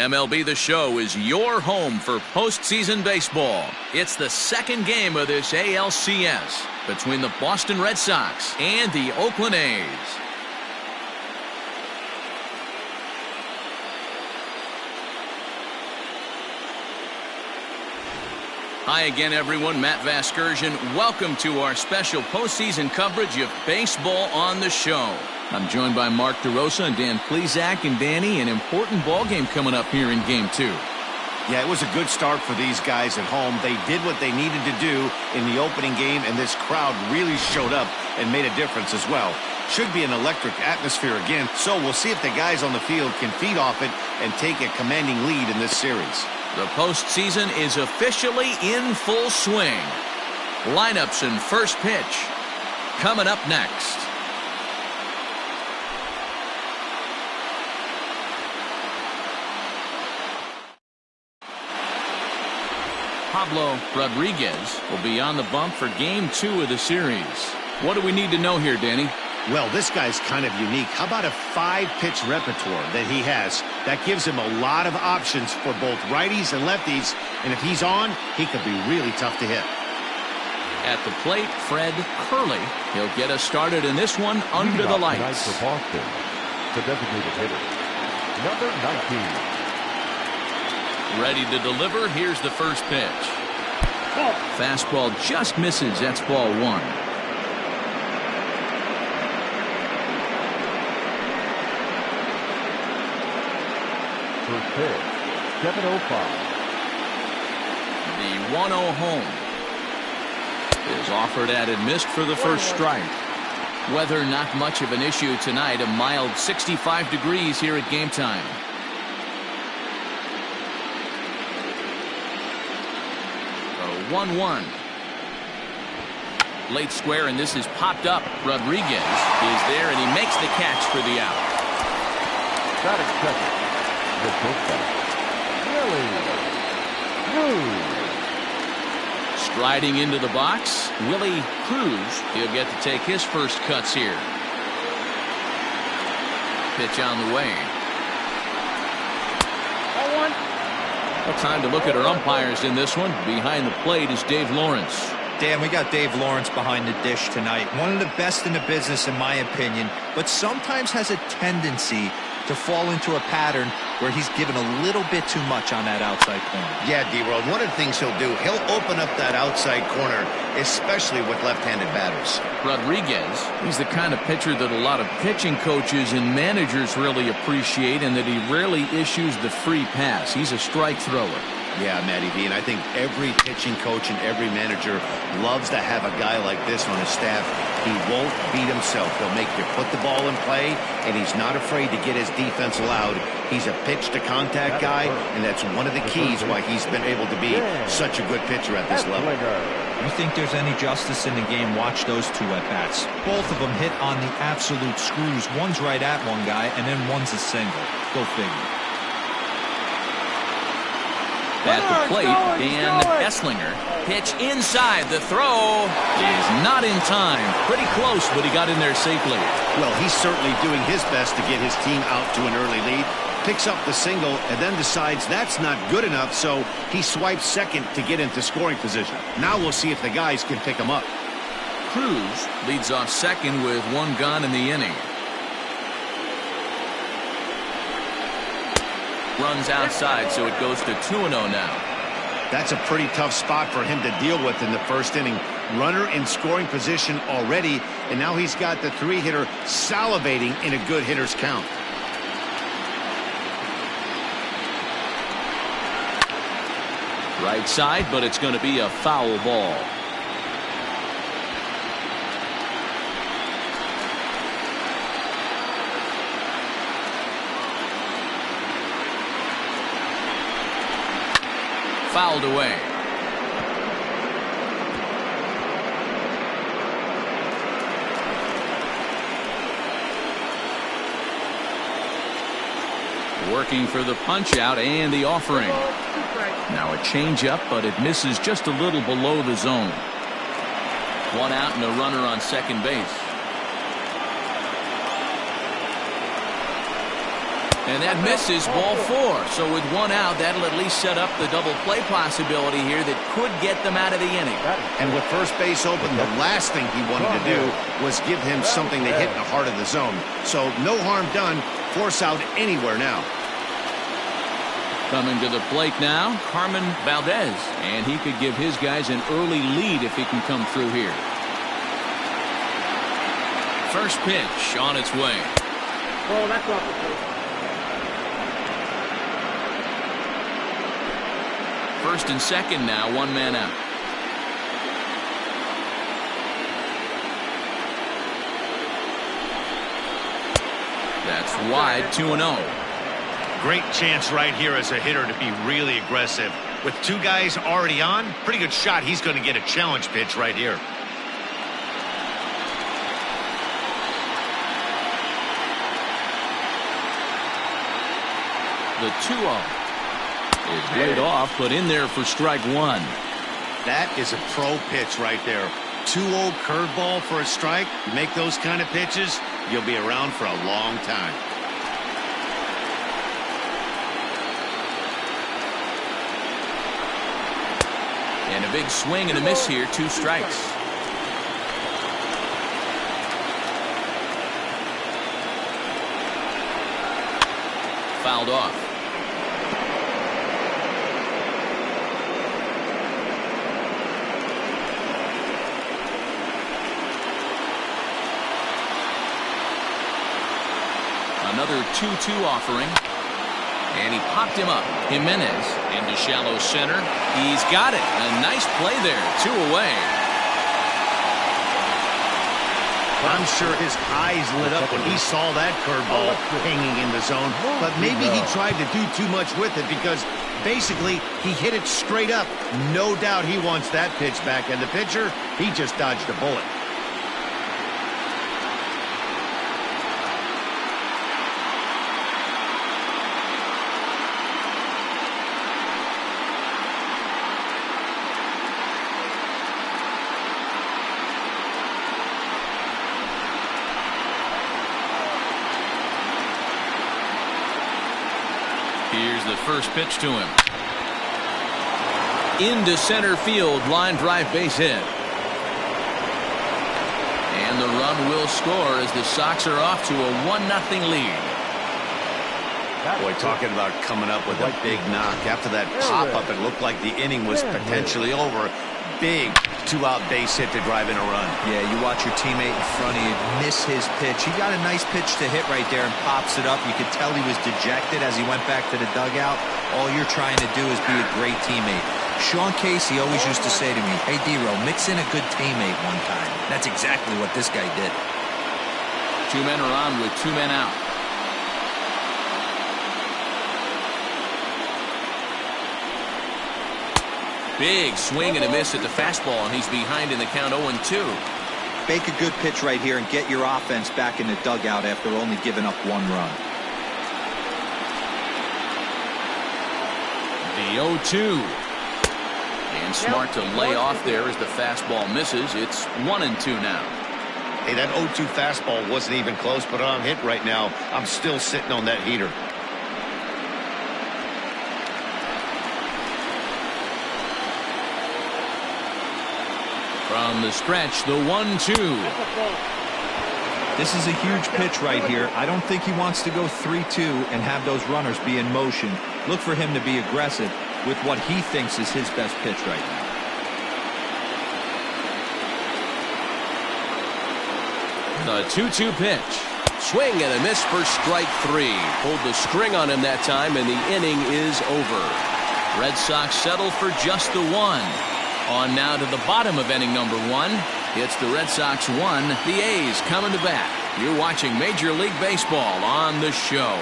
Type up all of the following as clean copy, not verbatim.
MLB The Show is your home for postseason baseball. It's the second game of this ALCS between the Boston Red Sox and the Oakland A's. Hi again, everyone. Matt Vasgersian. Welcome to our special postseason coverage of Baseball on the Show. I'm joined by Mark DeRosa and Dan Plesac. And Danny, an important ball game coming up here in Game 2. Yeah, it was a good start for these guys at home. They did what they needed to do in the opening game, and this crowd really showed up and made a difference as well. Should be an electric atmosphere again, so we'll see if the guys on the field can feed off it and take a commanding lead in this series. The postseason is officially in full swing. Lineups and first pitch coming up next. Pablo Rodriguez will be on the bump for Game 2 of the series. What do we need to know here, Danny? Well, this guy's kind of unique. How about a 5-pitch repertoire that he has? That gives him a lot of options for both righties and lefties, and if he's on, he could be really tough to hit. At the plate, Fred Curley. He'll get us started in this one under the lights. For Boston, the designated hitter, number 19. Ready to deliver. Here's the first pitch. Fastball just misses. That's ball 1. First pitch, 7:05. The 1-0 home is offered at and missed for the first strike. Weather not much of an issue tonight. A mild 65 degrees here at game time. A 1-1. Late square, and this is popped up. Rodriguez is there, and he makes the catch for the out. Got it, second. The pushback. Willie Cruz. Striding into the box, Willie Cruz. He'll get to take his first cuts here. Pitch on the way. Time to look at our umpires in this one. Behind the plate is Dave Lawrence. Dan, we got Dave Lawrence behind the dish tonight. One of the best in the business, in my opinion, but sometimes has a tendency to fall into a pattern where he's given a little bit too much on that outside corner. Yeah, D-Road, one of the things he'll do, he'll open up that outside corner, especially with left-handed batters. Rodriguez, he's the kind of pitcher that a lot of pitching coaches and managers really appreciate, and that he rarely issues the free pass. He's a strike thrower. Yeah, Matty V, and I think every pitching coach and every manager loves to have a guy like this on his staff. He won't beat himself. He'll make you put the ball in play, and he's not afraid to get his defense loud. He's a pitch-to-contact guy, and that's one of the keys why he's been able to be such a good pitcher at this level. You think there's any justice in the game? Watch those two at-bats. Both of them hit on the absolute screws. One's right at one guy, and then one's a single. Go figure. At the plate, Dan Esslinger. Pitch inside. The throw is not in time. Pretty close, but he got in there safely. Well, he's certainly doing his best to get his team out to an early lead. Picks up the single and then decides that's not good enough, so he swipes second to get into scoring position. Now we'll see if the guys can pick him up. Cruz leads off second with one gone in the inning. Runs outside, so it goes to 2-0 now. That's a pretty tough spot for him to deal with in the first inning. Runner in scoring position already, and now he's got the 3-hitter salivating in a good hitter's count. Right side, but it's going to be a foul ball. Fouled away. Working for the punch out and the offering. Now a changeup, but it misses just a little below the zone. One out and a runner on second base. And that misses ball 4. So with 1 out, that'll at least set up the double play possibility here that could get them out of the inning. And with first base open, the last thing he wanted to do was give him something to hit in the heart of the zone. So no harm done. Force out anywhere now. Coming to the plate now, Carmen Valdez. And he could give his guys an early lead if he can come through here. First pitch on its way. Oh, that's off the plate. First and second now, 1 man out. That's wide, 2-0. Great chance right here as a hitter to be really aggressive. With 2 guys already on, pretty good shot. He's going to get a challenge pitch right here. The 2-0. Is laid off, but in there for strike 1. That is a pro pitch right there. 2-0 curveball for a strike. You make those kind of pitches, you'll be around for a long time. And a big swing and a miss here, 2 strikes. Fouled off. Another 2-2 offering. And he popped him up. Jimenez into shallow center. He's got it. A nice play there. 2 away. I'm sure his eyes lit up when he saw that curveball hanging in the zone. But maybe he tried to do too much with it because basically he hit it straight up. No doubt he wants that pitch back. And the pitcher, he just dodged a bullet. Here's the first pitch to him. Into center field, line drive, base hit. And the run will score as the Sox are off to a 1-0 lead. Boy, talking about coming up with a big knock. After that pop-up, it looked like the inning was potentially over. Big 2-out base hit to drive in a run. Yeah, you watch your teammate in front of you miss his pitch. He got a nice pitch to hit right there and pops it up. You could tell he was dejected as he went back to the dugout. All you're trying to do is be a great teammate. Sean Casey always used to say to me, hey, D-Row, mix in a good teammate one time. That's exactly what this guy did. 2 men are on with 2 men out. Big swing and a miss at the fastball, and he's behind in the count 0-2. Make a good pitch right here and get your offense back in the dugout after only giving up 1 run. The 0-2. And smart to lay off there as the fastball misses. It's 1-2 now. Hey, that 0-2 fastball wasn't even close, but on hit right now, I'm still sitting on that heater. From the stretch, the 1-2. This is a huge pitch right here. I don't think he wants to go 3-2 and have those runners be in motion. Look for him to be aggressive with what he thinks is his best pitch right now. The 2-2 pitch. Swing and a miss for strike 3. Pulled the string on him that time, and the inning is over. Red Sox settle for just the 1. On now to the bottom of inning number 1. It's the Red Sox 1, the A's coming to bat. You're watching Major League Baseball on the show.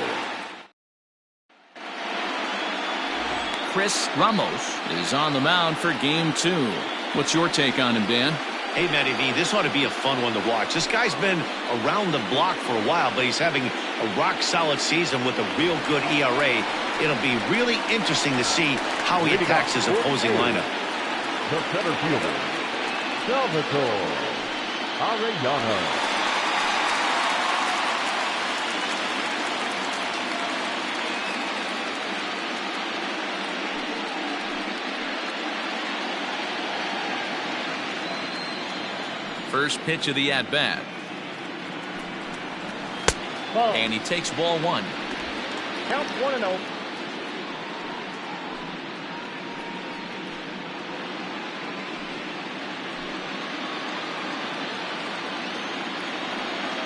Chris Ramos is on the mound for game 2. What's your take on him, Dan? Hey, Matty V, this ought to be a fun one to watch. This guy's been around the block for a while, but he's having a rock-solid season with a real good ERA. It'll be really interesting to see how he attacks his opposing lineup. The center fielder, Salvatore Arellano. First pitch of the at-bat. Ball. And he takes ball one. Count 1-0.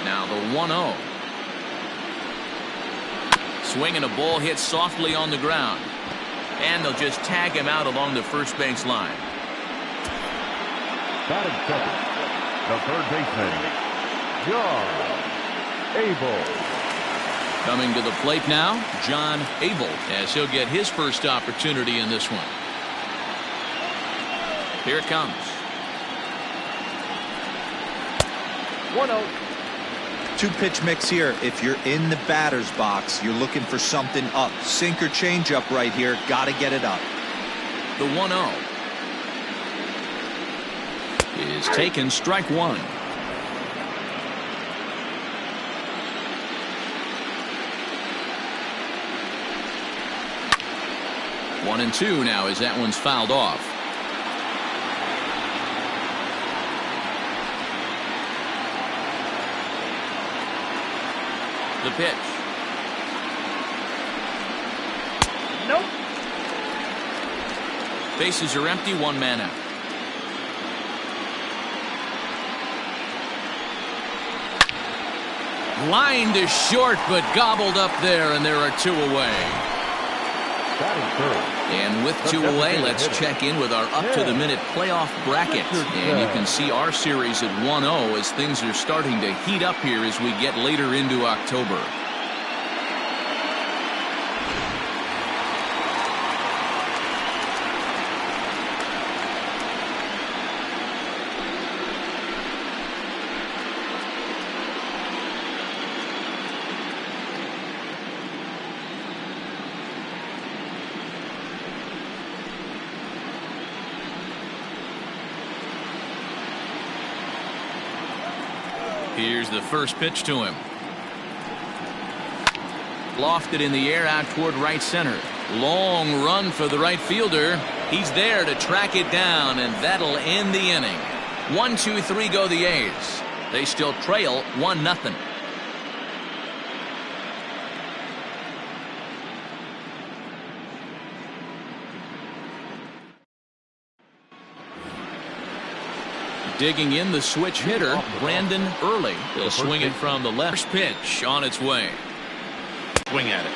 Now the 1-0. Swinging a ball hit softly on the ground. And they'll just tag him out along the first base line. Batting second, the third baseman, John Abel. Coming to the plate now, John Abel, as he'll get his first opportunity in this one. Here it comes. 1-0. Two-pitch mix here. If you're in the batter's box, you're looking for something up. Sinker changeup right here. Got to get it up. The 1-0 is taken, strike one. One and two now as that one's fouled off. The pitch. Nope. Bases are empty, one man out. Line to short, but gobbled up there, and there are two away. And with two away, let's check in with our up-to-the-minute playoff bracket. And you can see our series at 1-0 as things are starting to heat up here as we get later into October. Here's the first pitch to him. Lofted in the air out toward right center. Long run for the right fielder. He's there to track it down, and that'll end the inning. 1-2-3 go the A's. They still trail 1-0. Digging in the switch hitter, Brandon Early. He'll swing it from the left. Pitch on its way. Swing at it.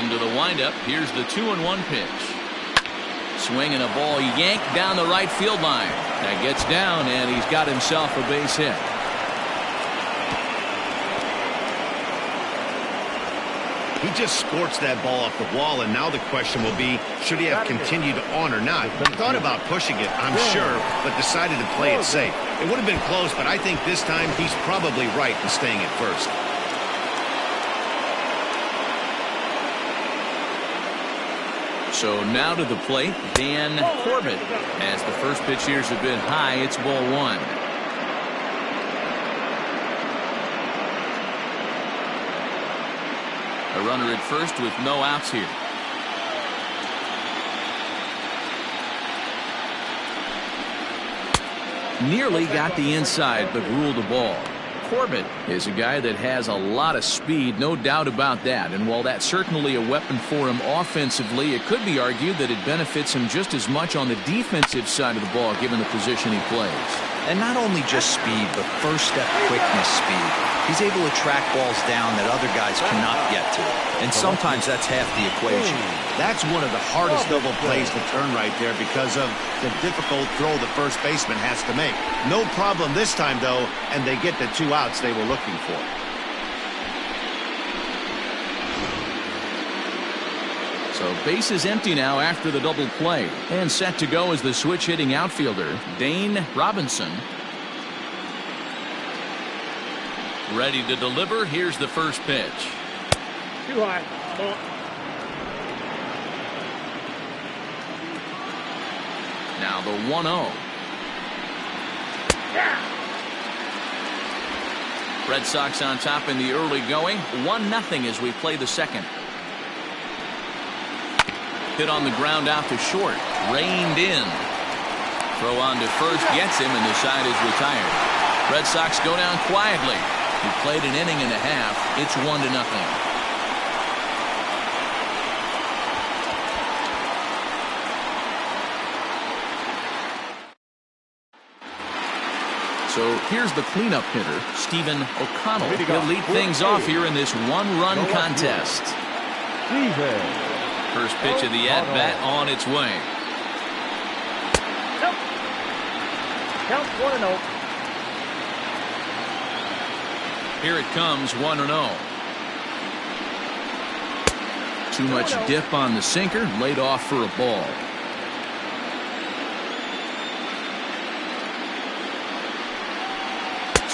Into the windup. Here's the 2-1 pitch. Swinging a ball yanked down the right field line. That gets down, and he's got himself a base hit. He just scorched that ball off the wall, and now the question will be, should he have continued on or not? He thought about pushing it, I'm sure, but decided to play it safe. It would have been close, but I think this time he's probably right in staying at first. So now to the plate, Dan Corbett. As the first pitch here's a bit high, it's ball one. A runner at first with no outs here. Nearly got the inside, but ruled a ball. Corbett is a guy that has a lot of speed, no doubt about that. And while that's certainly a weapon for him offensively, it could be argued that it benefits him just as much on the defensive side of the ball, given the position he plays. And not only just speed, but first step quickness speed. He's able to track balls down that other guys cannot get to. And sometimes that's half the equation. That's one of the hardest double plays to turn right there because of the difficult throw the first baseman has to make. No problem this time, though, and they get the 2 outs they were looking for. So base is empty now after the double play. And set to go is the switch-hitting outfielder, Dane Robinson. Ready to deliver. Here's the first pitch. Too high. Ball. Now the 1-0. Yeah. Red Sox on top in the early going. 1-0 as we play the second. Hit on the ground out to short. Reined in. Throw on to first gets him, and the side is retired. Red Sox go down quietly. He played an inning and a half. It's 1-0. So here's the cleanup hitter, Stephen O'Connell. He'll lead things off here in this one-run contest. First pitch of the at-bat on its way. Count 1-0. Here it comes, 1-0. Too much dip on the sinker, laid off for a ball.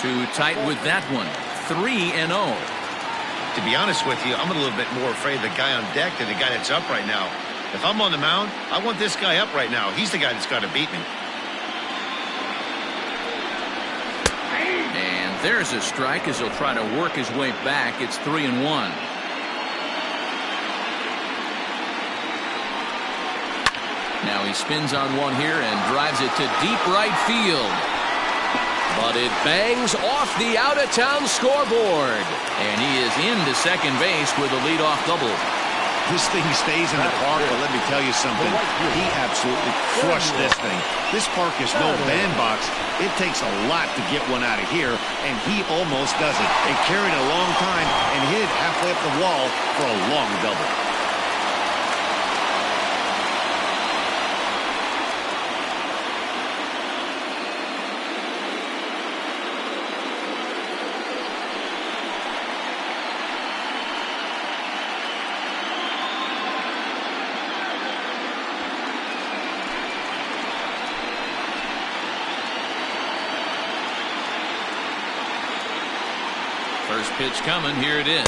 Too tight with that one. 3-0. To be honest with you, I'm a little bit more afraid of the guy on deck than the guy that's up right now. If I'm on the mound, I want this guy up right now. He's the guy that's got to beat me. And there's a strike as he'll try to work his way back. It's 3-1. Now he spins on one here and drives it to deep right field. But it bangs off the out-of-town scoreboard. And he is into second base with a leadoff double. This thing stays in the park, but let me tell you something. He absolutely crushed this thing. This park is no bandbox. It takes a lot to get one out of here, and he almost does it. It carried a long time and hit it halfway up the wall for a long double. First pitch coming. Here it is.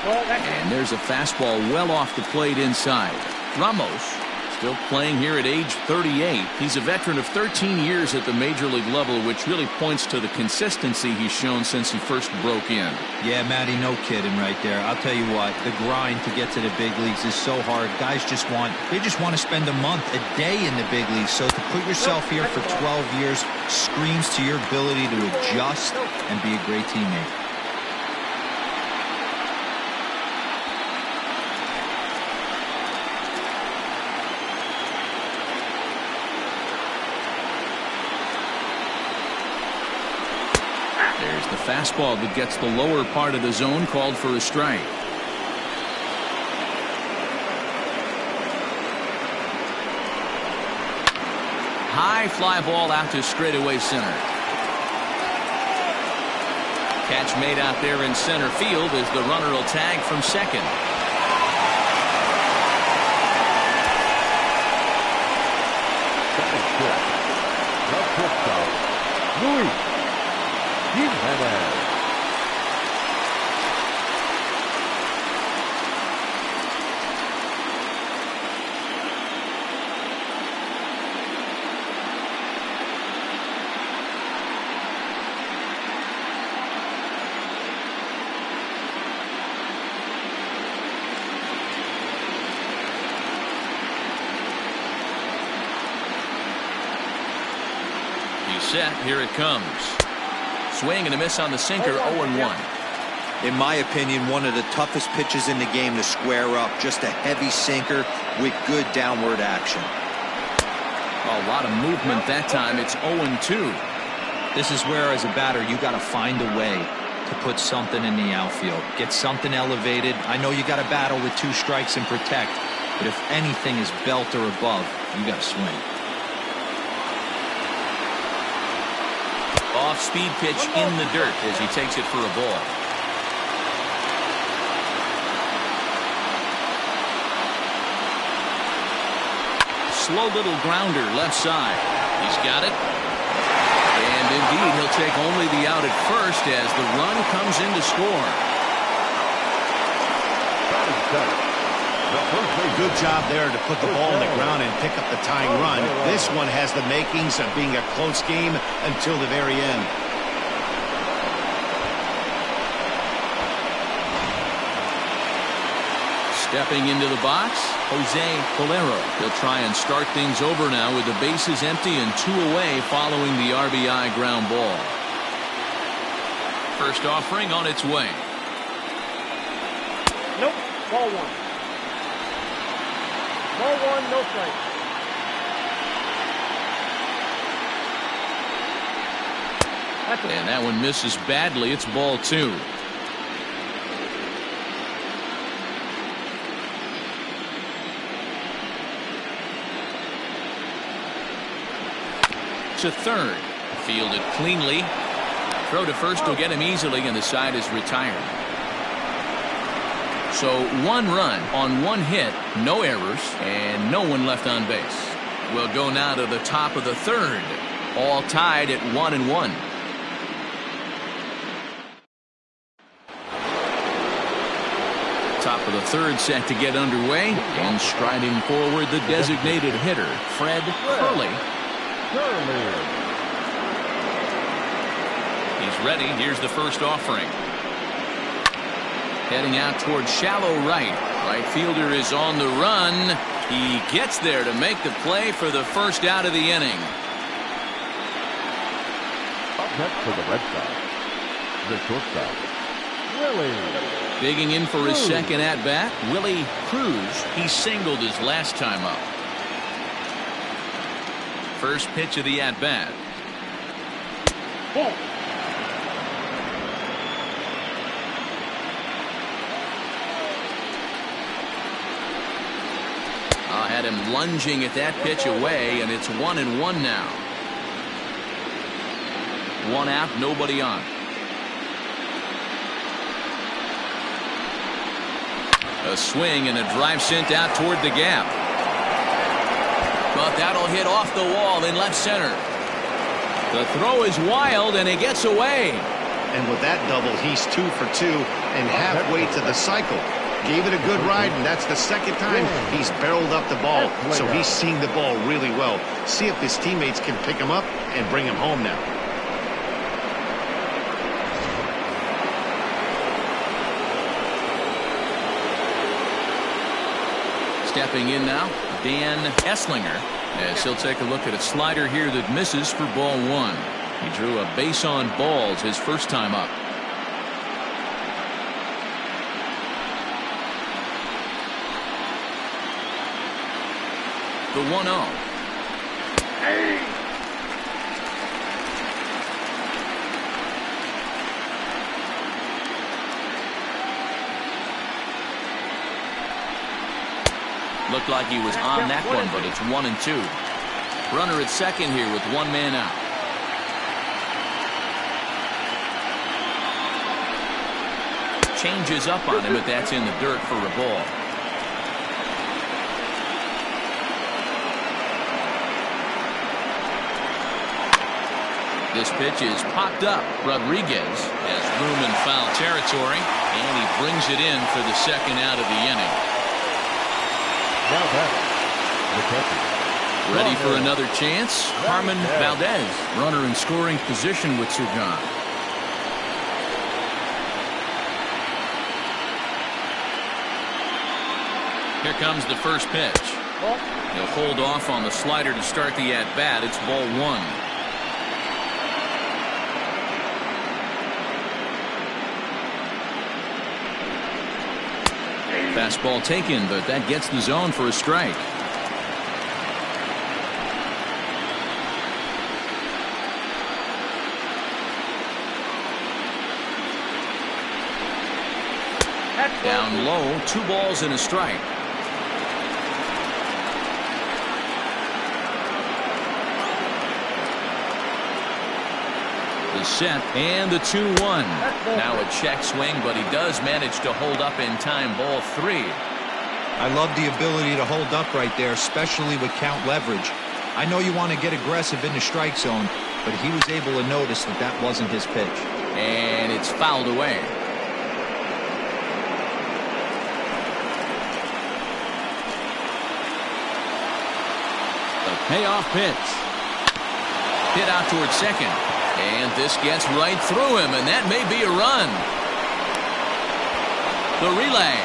And there's a fastball well off the plate inside. Ramos still playing here at age 38. He's a veteran of 13 years at the major league level, which really points to the consistency he's shown since he first broke in. Yeah, Matty, no kidding right there. I'll tell you what, the grind to get to the big leagues is so hard. Guys just want to spend a month, a day in the big leagues. So to put yourself here for 12 years screams to your ability to adjust and be a great teammate. There's the fastball that gets the lower part of the zone, called for a strike. High fly ball out to straightaway center. Catch made out there in center field as the runner will tag from second. Set. Here it comes. Swing and a miss on the sinker. 0-1. In my opinion, one of the toughest pitches in the game to square up. Just a heavy sinker with good downward action. A lot of movement that time. It's 0-2. This is where, as a batter, you got to find a way to put something in the outfield. Get something elevated. I know you got to battle with 2 strikes and protect, but if anything is belt or above, you got to swing. Off-speed pitch in the dirt as he takes it for a ball. Slow little grounder left side. He's got it. And indeed, he'll take only the out at first as the run comes in to score. Good job there to put the ball on the ground and pick up the tying run. This one has the makings of being a close game until the very end. Stepping into the box, Jose Bolero. He'll try and start things over now with the bases empty and 2 away following the RBI ground ball. First offering on its way. Nope. Ball 1. Ball 1, no strike. And that one misses badly. It's ball 2. To third. Fielded cleanly. Throw to first will get him easily, and the side is retired. So 1 run on 1 hit, no errors, and no one left on base. We'll go now to the top of the 3rd. All tied at 1-1. Top of the 3rd set to get underway, and striding forward the designated hitter, Fred Hurley. He's ready. Here's the first offering. Heading out towards shallow right. Right fielder is on the run. He gets there to make the play for the first out of the inning. Up next for the Red Sox, the shortstop, Willie. Digging in for his second at-bat, Willie Cruz. He singled his last time up. First pitch of the at-bat. Had him lunging at that pitch away, and it's 1-1 now. 1 out, nobody on. A swing and a drive sent out toward the gap. But that'll hit off the wall in left center. The throw is wild, and it gets away. And with that double, he's 2 for 2 and halfway to the cycle. Gave it a good ride, and that's the second time he's barreled up the ball. So he's seeing the ball really well. See if his teammates can pick him up and bring him home now. Stepping in now, Dan Esslinger, as he'll take a look at a slider here that misses for ball 1. He drew a base on balls his first time up. The 1-0. Looked like he was on that one, but it's 1-2. Runner at second here with 1 man out. Changes up on him, but that's in the dirt for a ball. This pitch is popped up. Rodriguez has room in foul territory, and he brings it in for the second out of the inning. Now back, the catcher. Ready for another chance? Carmen Valdez, runner in scoring position with 2 gone. Here comes the first pitch. He'll hold off on the slider to start the at-bat. It's ball 1. Fastball taken, but that gets the zone for a strike. Down low, 2 balls and a strike. The set and the 2-1. Now a check swing, but he does manage to hold up in time. Ball 3. I love the ability to hold up right there, especially with count leverage. I know you want to get aggressive in the strike zone, but he was able to notice that that wasn't his pitch. And it's fouled away. The payoff pitch. Hit out towards second. And this gets right through him, and that may be a run. The relay.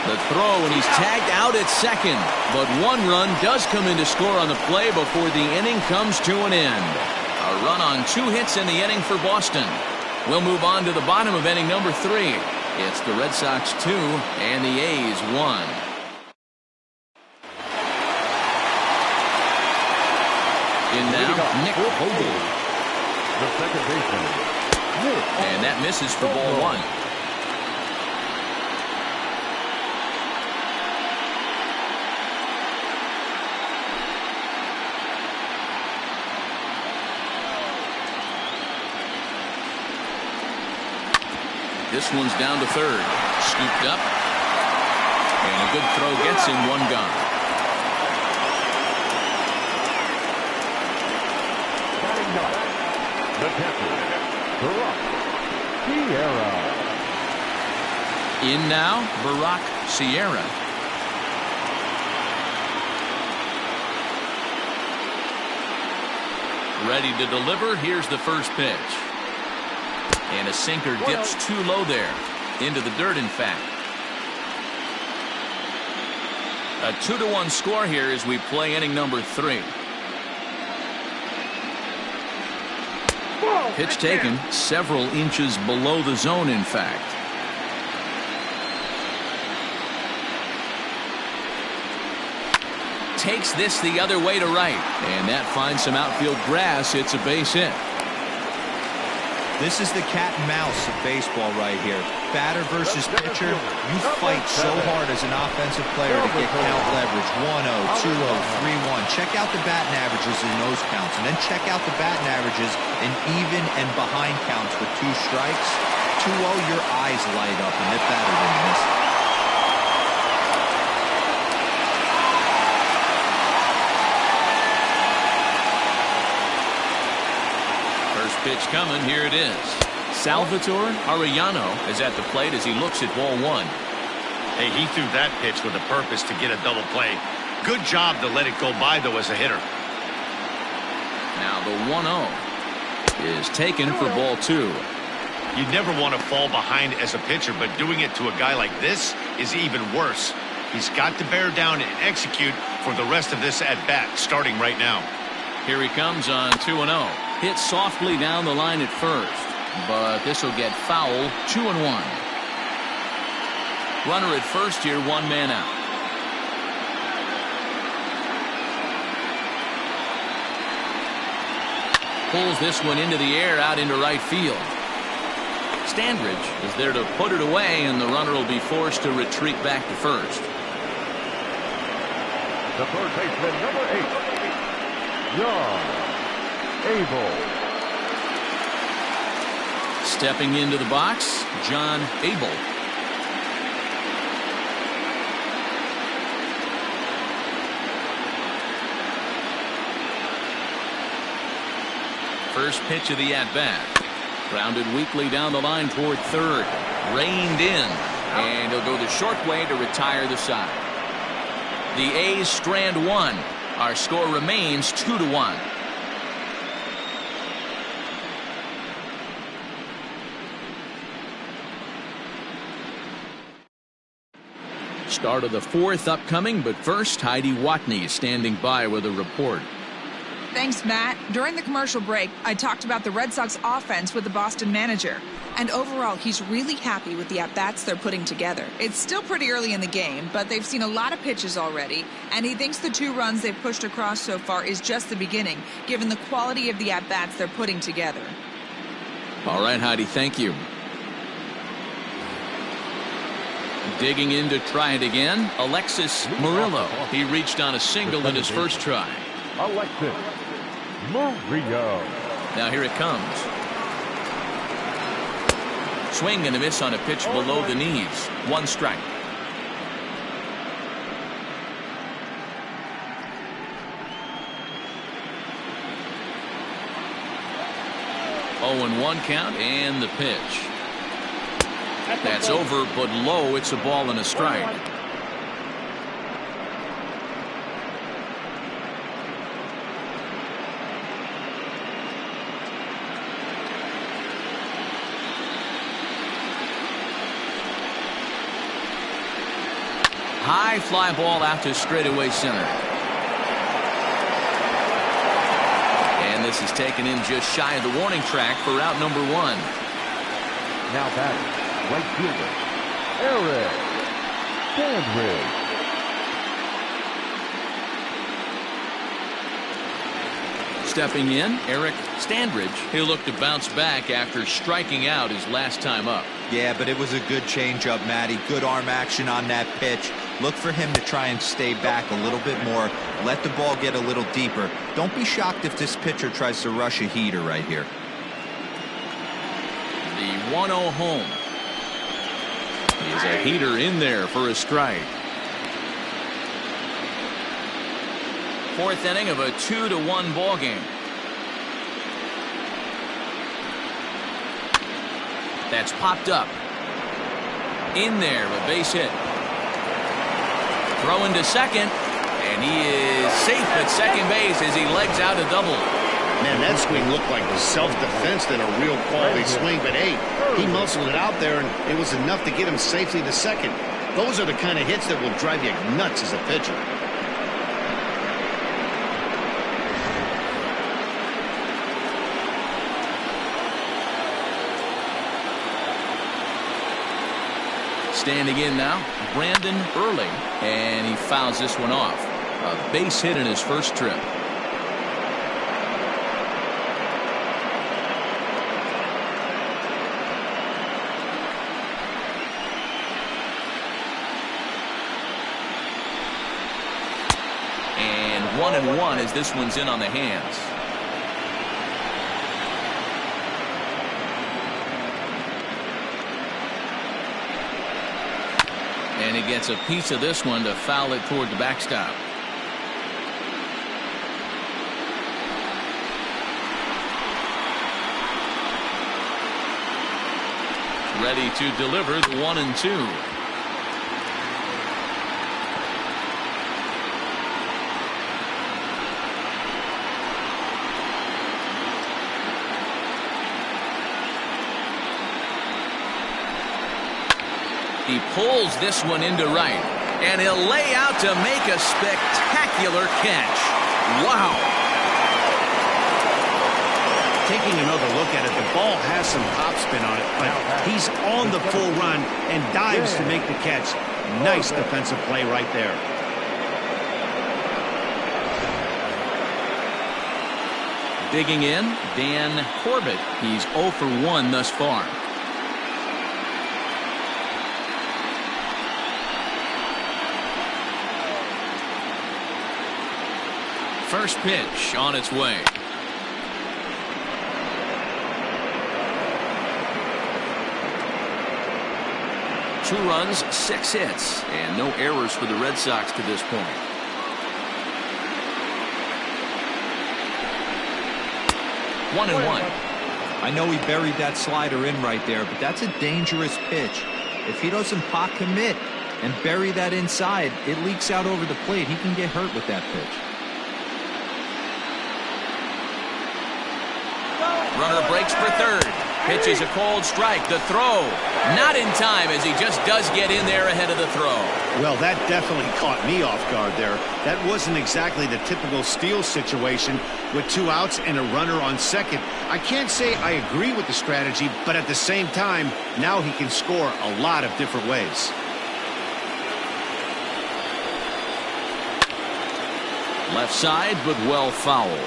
The throw, and he's tagged out at second. But one run does come in to score on the play before the inning comes to an end. A run on 2 hits in the inning for Boston. We'll move on to the bottom of inning number 3. It's the Red Sox 2 and the A's 1. In now, Nick Vogel. The second baseman. And that misses for ball 1. This one's down to third. Scooped up. And a good throw gets him 1 gone. Batting ninth, the catcher, Barack Sierra. In now, Barack Sierra. Ready to deliver. Here's the first pitch. And a sinker dips too low there. Into the dirt, in fact. A 2-1 score here as we play inning number 3. Pitch taken several inches below the zone, in fact. Takes this the other way to right. And that finds some outfield grass. It's a base hit. This is the cat and mouse of baseball right here. Batter versus pitcher. You fight so hard as an offensive player to get count leverage. 1-0, 2-0, 3-1. Check out the batting averages in those counts. And then check out the batting averages in even and behind counts with 2 strikes. 2-0, your eyes light up, and that batter didn't miss it. Pitch coming. Here it is. Salvatore Arellano is at the plate as he looks at ball 1. Hey, he threw that pitch with a purpose to get a double play. Good job to let it go by, though, as a hitter. Now the 1-0 is taken for ball 2. You never want to fall behind as a pitcher, but doing it to a guy like this is even worse. He's got to bear down and execute for the rest of this at-bat, starting right now. Here he comes on 2-0. Hit softly down the line at first, but this will get foul. 2-1. Runner at first here, 1 man out. Pulls this one into the air out into right field. Standridge is there to put it away, and the runner will be forced to retreat back to first. The third baseman, number 8, John Abel. Stepping into the box, John Abel. First pitch of the at-bat. Grounded weakly down the line toward third. Reined in. And he'll go the short way to retire the side. The A's strand 1. Our score remains 2-1. Start of the 4th upcoming, but first, Heidi Watney standing by with a report. Thanks, Matt. During the commercial break, I talked about the Red Sox offense with the Boston manager. And overall, he's really happy with the at-bats they're putting together. It's still pretty early in the game, but they've seen a lot of pitches already, and he thinks the 2 runs they've pushed across so far is just the beginning, given the quality of the at-bats they're putting together. All right, Heidi, thank you. Digging in to try it again, Alexis Murillo. He reached on a single in his first try. Alexis Murillo. Now here it comes. Swing and a miss on a pitch below the knees. 1 strike. Oh, and 1 count, and the pitch. That's over, but low. It's a ball and a strike. high fly ball out to straightaway center. And this is taken in just shy of the warning track for out number 1. Now batting, right fielder, Eric Sandridge. Stepping in, Eric Standridge. He'll look to bounce back after striking out his last time up. Yeah, but it was a good changeup, Matty. Good arm action on that pitch. Look for him to try and stay back a little bit more. Let the ball get a little deeper. Don't be shocked if this pitcher tries to rush a heater right here. The 1-0 home. Is a heater in there for a strike. 4th inning of a 2-1 ball game. That's popped up. In there, a base hit. Throw into second, and he is safe at second base as he legs out a double. Man, that swing looked like the self-defense than a real quality swing, but hey, he muscled it out there, and it was enough to get him safely to second. Those are the kind of hits that will drive you nuts as a pitcher. Standing in now, Brandon Early, and he fouls this one off. A base hit in his first trip. And 1-1 as this one's in on the hands. And he gets a piece of this one to foul it toward the backstop. Ready to deliver the 1-2. He pulls this one into right, and he'll lay out to make a spectacular catch. Wow. Taking another look at it, the ball has some topspin on it, but he's on the full run and dives to make the catch. Nice defensive play right there. Digging in, Dan Corbett. He's 0 for 1 thus far. First pitch on its way. Two runs, 6 hits, and no errors for the Red Sox to this point. One and one. I know he buried that slider in right there, but that's a dangerous pitch. If he doesn't pot commit and bury that inside, it leaks out over the plate. He can get hurt with that pitch. Runner breaks for third. Pitches a cold strike. The throw not in time as he just does get in there ahead of the throw. Well, that definitely caught me off guard there. That wasn't exactly the typical steal situation with 2 outs and a runner on second. I can't say I agree with the strategy, but at the same time, now he can score a lot of different ways. Left side, but well fouled.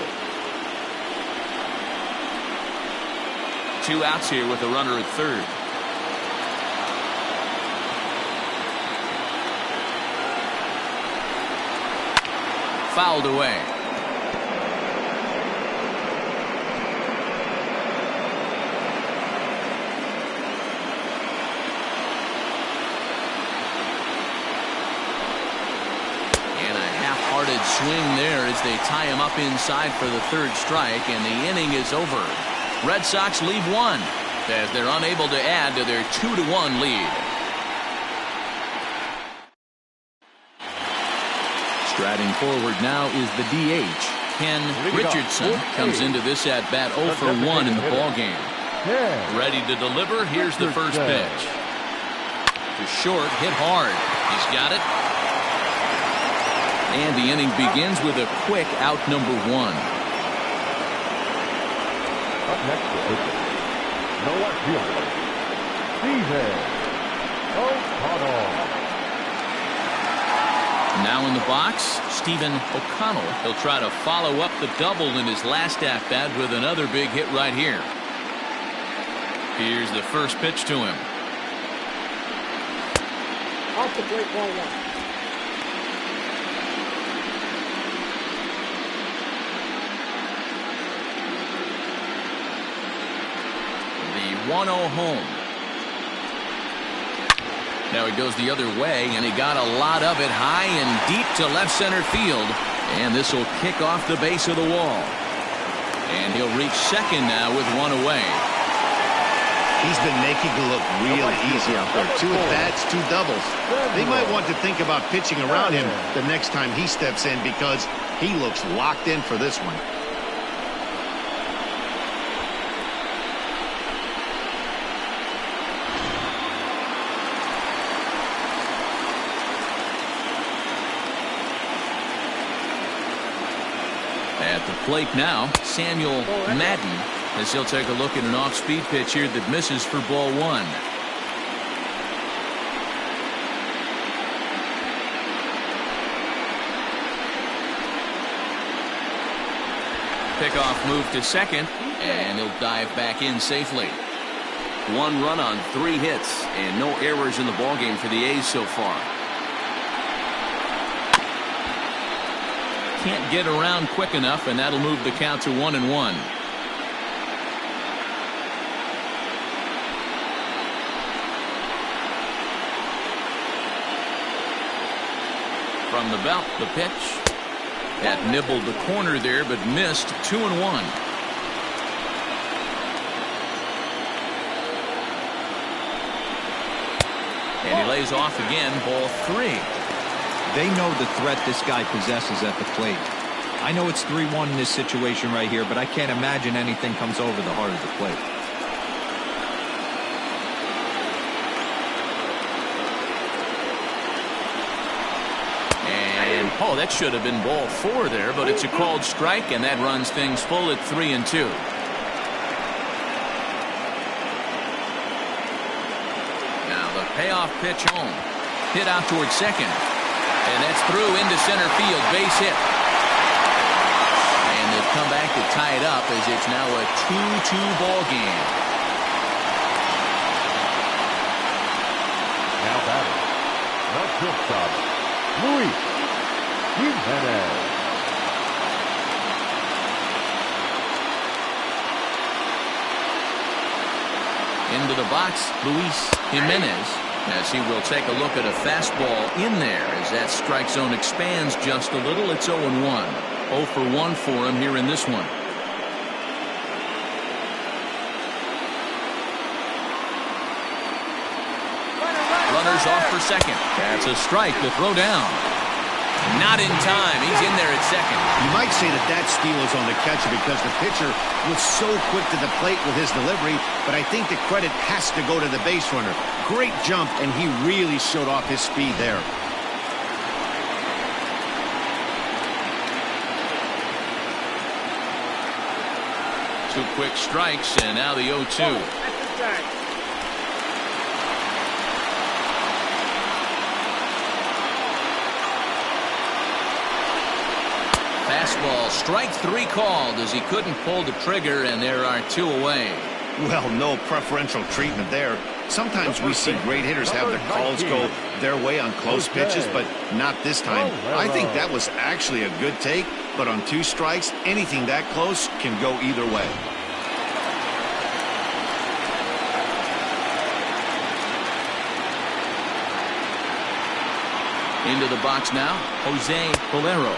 2 outs here with a runner at third. Fouled away. And a half-hearted swing there as they tie him up inside for the third strike, and the inning is over. Red Sox leave 1 as they're unable to add to their 2-1 lead. Striding forward now is the DH. Ken Richardson comes into this at bat 0 for 1 in the ball game. Ready to deliver. Here's the first pitch. To short, hit hard. He's got it. And the inning begins with a quick out number 1. Up next to pitcher. No left fielder. Steven O'Connell. Now in the box, Stephen O'Connell. He'll try to follow up the double in his last at-bat with another big hit right here. Here's the first pitch to him. Off the plate, ball 1. The 1-0 home. Now he goes the other way, and he got a lot of it high and deep to left center field. And this will kick off the base of the wall. And he'll reach second now with 1 away. He's been making it look real easy out there. 2 at-bats, 2 doubles. They might want to think about pitching around him the next time he steps in because he looks locked in for this one. At the plate now, Samuel Madden, as he'll take a look at an off-speed pitch here that misses for ball 1. Pickoff move to second, and he'll dive back in safely. 1 run on 3 hits, and no errors in the ballgame for the A's so far. Can't get around quick enough, and that'll move the count to 1-1. From the belt, the pitch. That nibbled the corner there, but missed. 2-1. And he lays off again, ball 3. They know the threat this guy possesses at the plate. I know it's 3-1 in this situation right here, but I can't imagine anything comes over the heart of the plate. And, oh, that should have been ball 4 there, but it's a called strike, and that runs things full at 3-2. Now the payoff pitch home. Hit out towards second. And that's through into center field, base hit. And they've come back to tie it up as it's now a 2-2 ball game. Now batting. The shortstop, Luis Jimenez. Into the box, Luis Jimenez, as he will take a look at a fastball in there as that strike zone expands just a little. It's 0-1. 0 for 1 for him here in this one. Runners off for second. That's a strike to throw down. Not in time. He's in there at second. You might say that steal is on the catcher because the pitcher was so quick to the plate with his delivery, but I think the credit has to go to the base runner. Great jump, and he really showed off his speed there. Two quick strikes, and now the 0-2. Fastball, strike 3 called as he couldn't pull the trigger, and there are 2 away. Well, no preferential treatment there. Sometimes we see great hitters have their calls go their way on close pitches, but not this time. I think that was actually a good take, but on 2 strikes, anything that close can go either way. Into the box now, Jose Bolero,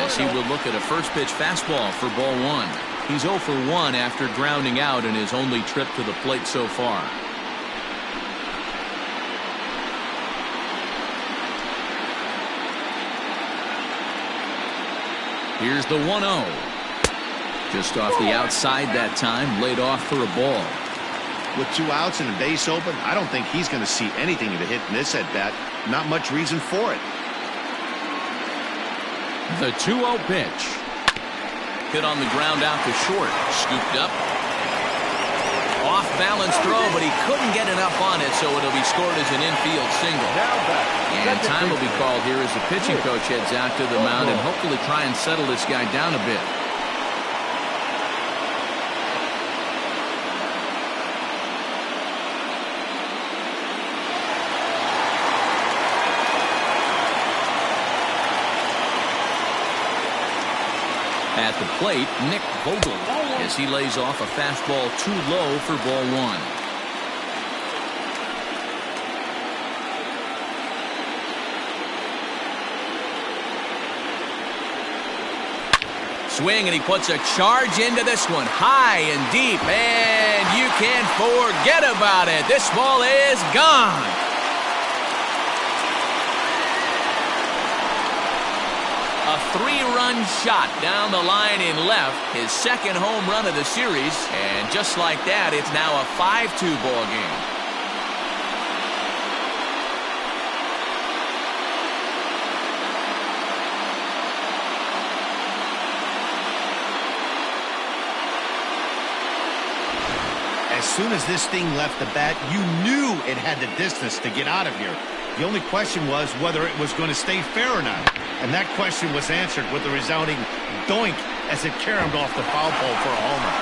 as he will look at a first pitch fastball for ball 1. He's 0 for 1 after grounding out in his only trip to the plate so far. Here's the 1-0. Just off the outside that time, laid off for a ball. With 2 outs and a base open, I don't think he's going to see anything to hit in this at-bat. Not much reason for it. The 2-0 pitch. Hit on the ground out to short. Scooped up. Off balance throw, but he couldn't get enough on it, so it'll be scored as an infield single. And time will be called here as the pitching coach heads out to the mound and hopefully try and settle this guy down a bit. At the plate, Nick Vogel, as he lays off a fastball too low for ball 1. Swing, and he puts a charge into this one, high and deep, and you can't forget about it. This ball is gone. A 3-run shot down the line in left, his second home run of the series, and just like that, it's now a 5-2 ball game. As soon as this thing left the bat, you knew it had the distance to get out of here. The only question was whether it was going to stay fair or not. And that question was answered with a resounding doink as it caromed off the foul pole for a homer.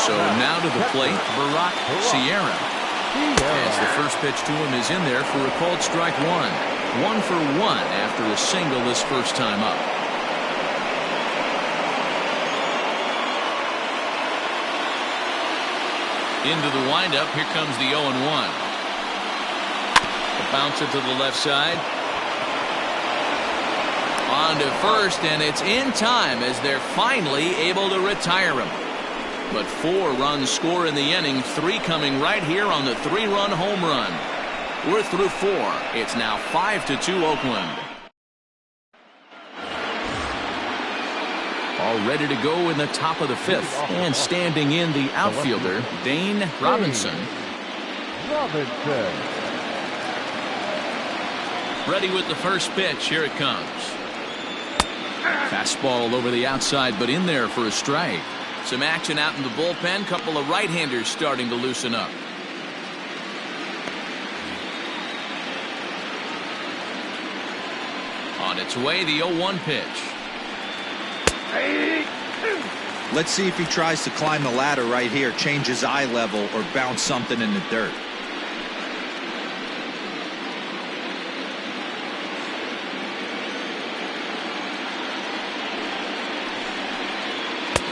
So now to the plate, Barack Sierra. As the first pitch to him is in there for a called strike 1. 1 for 1 after a single this first time up. Into the windup, here comes the 0-1. The bouncer to the left side. On to first, and it's in time as they're finally able to retire him. But 4 runs score in the inning, 3 coming right here on the 3-run home run. We're through 4. It's now 5-2 Oakland. All ready to go in the top of the 5th. And standing in the outfielder, Dane Robinson. Ready with the first pitch. Here it comes. Fastball over the outside, but in there for a strike. Some action out in the bullpen. Couple of right-handers starting to loosen up. On its way, the 0-1 pitch. Let's see if he tries to climb the ladder right here, change his eye level, or bounce something in the dirt.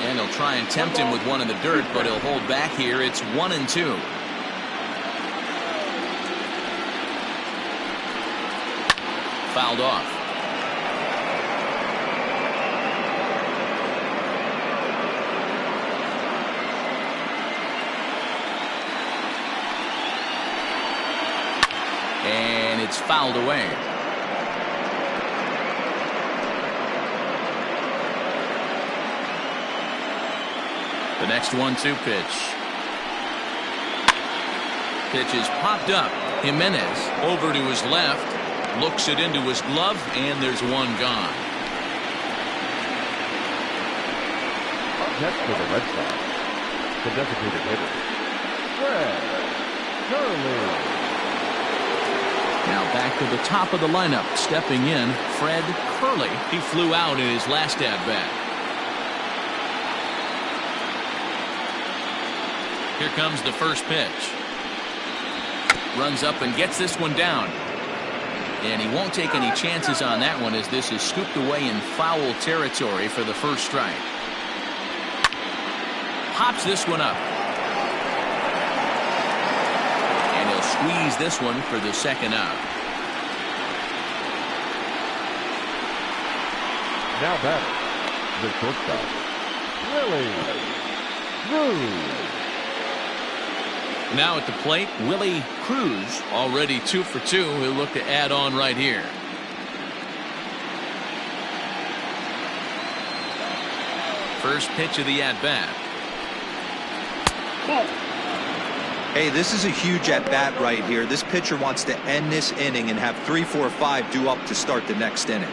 And he'll try and tempt him with one in the dirt, but he'll hold back here. It's 1-2. Fouled off. And it's fouled away. The next 1-2 pitch. Pitch is popped up. Jimenez over to his left. Looks it into his glove, and there's one gone. Up next for the Red Sox, the designated hitter, Fred Curley. Now back to the top of the lineup. Stepping in, Fred Curley. He flew out in his last at-bat. Here comes the first pitch. Runs up and gets this one down. And he won't take any chances on that one as this is scooped away in foul territory for the first strike. Pops this one up. And he'll squeeze this one for the second out. Now batter, the shortstop, Willie Cruz. Now at the plate, Willie Cruz, already 2 for 2. He'll look to add on right here. First pitch of the at-bat. Hey, this is a huge at-bat right here. This pitcher wants to end this inning and have 3, 4, 5 due up to start the next inning.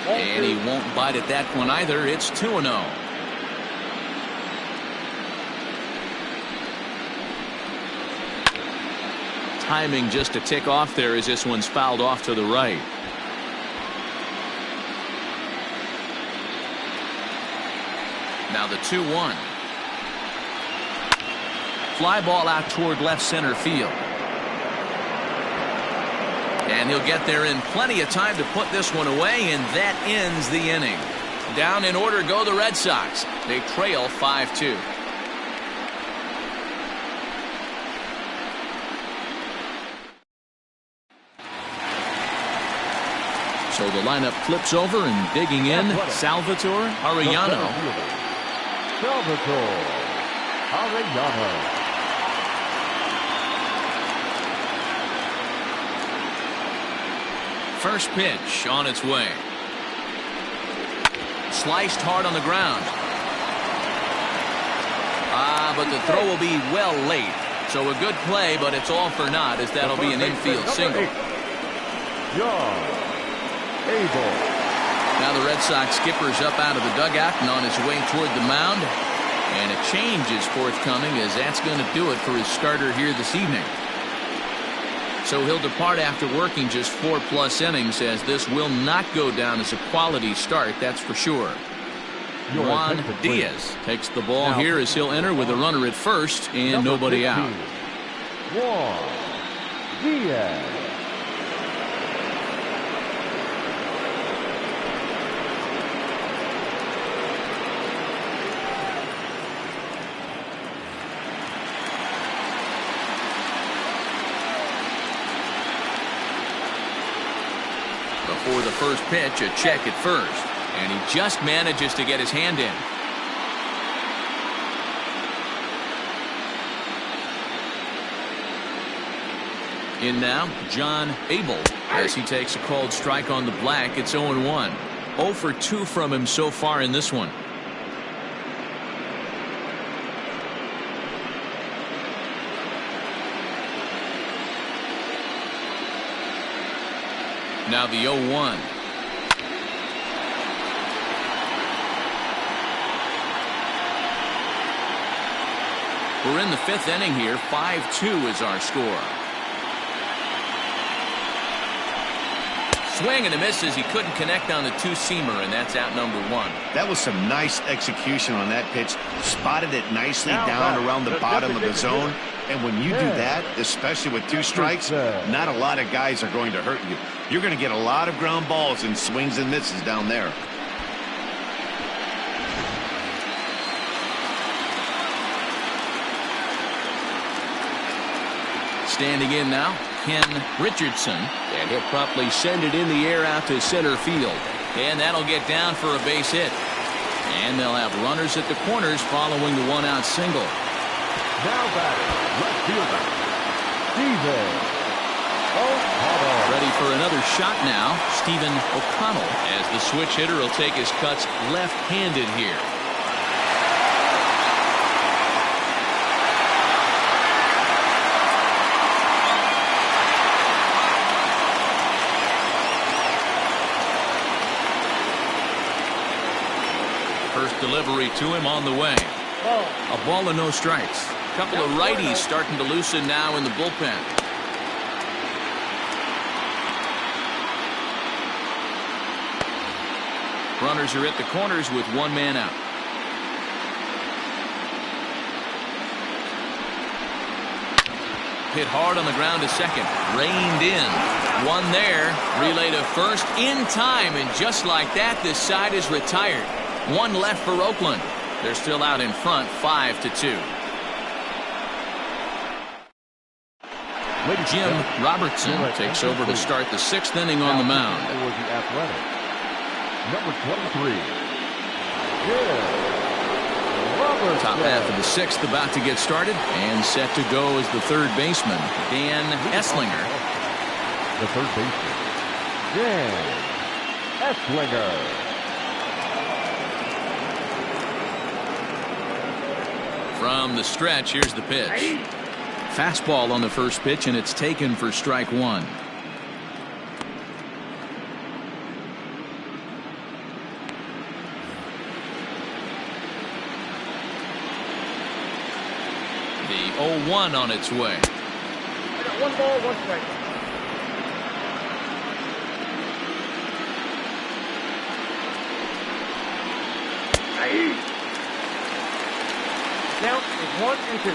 And he won't bite at that one either. It's 2-0. Timing just a tick off there as this one's fouled off to the right. Now the 2-1. Fly ball out toward left center field. And he'll get there in plenty of time to put this one away, and that ends the inning. Down in order go the Red Sox. They trail 5-2. So the lineup flips over and digging in, Salvatore Arellano. Salvatore Arellano. First pitch on its way. Sliced hard on the ground. But the throw will be well late. So a good play, but it's all for naught as that'll be an infield single. Now the Red Sox skipper's up out of the dugout and on his way toward the mound. And a change is forthcoming as that's going to do it for his starter here this evening. So he'll depart after working just 4+ innings, as this will not go down as a quality start, that's for sure. Juan Diaz takes the ball here as he'll enter with a runner at first and nobody out. Juan Diaz. Before the first pitch, a check at first, and he just manages to get his hand in. In now, John Abel, as he takes a called strike on the black. It's 0-1. 0 for 2 from him so far in this one. Now the 0-1. We're in the 5th inning here. 5-2 is our score. Swing and a miss as he couldn't connect on the two-seamer, and that's out number 1. That was some nice execution on that pitch. Spotted it nicely down around the bottom of the zone. And when you do that, especially with 2 strikes, not a lot of guys are going to hurt you. You're going to get a lot of ground balls and swings and misses down there. Standing in now, Ken Richardson, and he'll promptly send it in the air out to center field. And that'll get down for a base hit. And they'll have runners at the corners following the 1-out single. Now batting, left fielder, Stephen O'Connell. Ready for another shot now, Stephen O'Connell, as the switch hitter will take his cuts left-handed here. First delivery to him on the way. A ball and no strikes. A couple of righties starting to loosen now in the bullpen. Runners are at the corners with 1 man out. Hit hard on the ground to second. Reined in. 1 there. Relay to first in time. And just like that, this side is retired. 1 left for Oakland. They're still out in front, 5-2. Jim Robertson takes over to start the 6th inning on the mound. Number 23. Top half of the 6th about to get started, and set to go as the 3rd baseman, Dan Esslinger. The 3rd baseman, Dan Esslinger. From the stretch, here's the pitch. Fastball on the first pitch, and it's taken for strike one. The 0-1 on its way. I got 1 ball, 1 strike. Count is 1 and 2.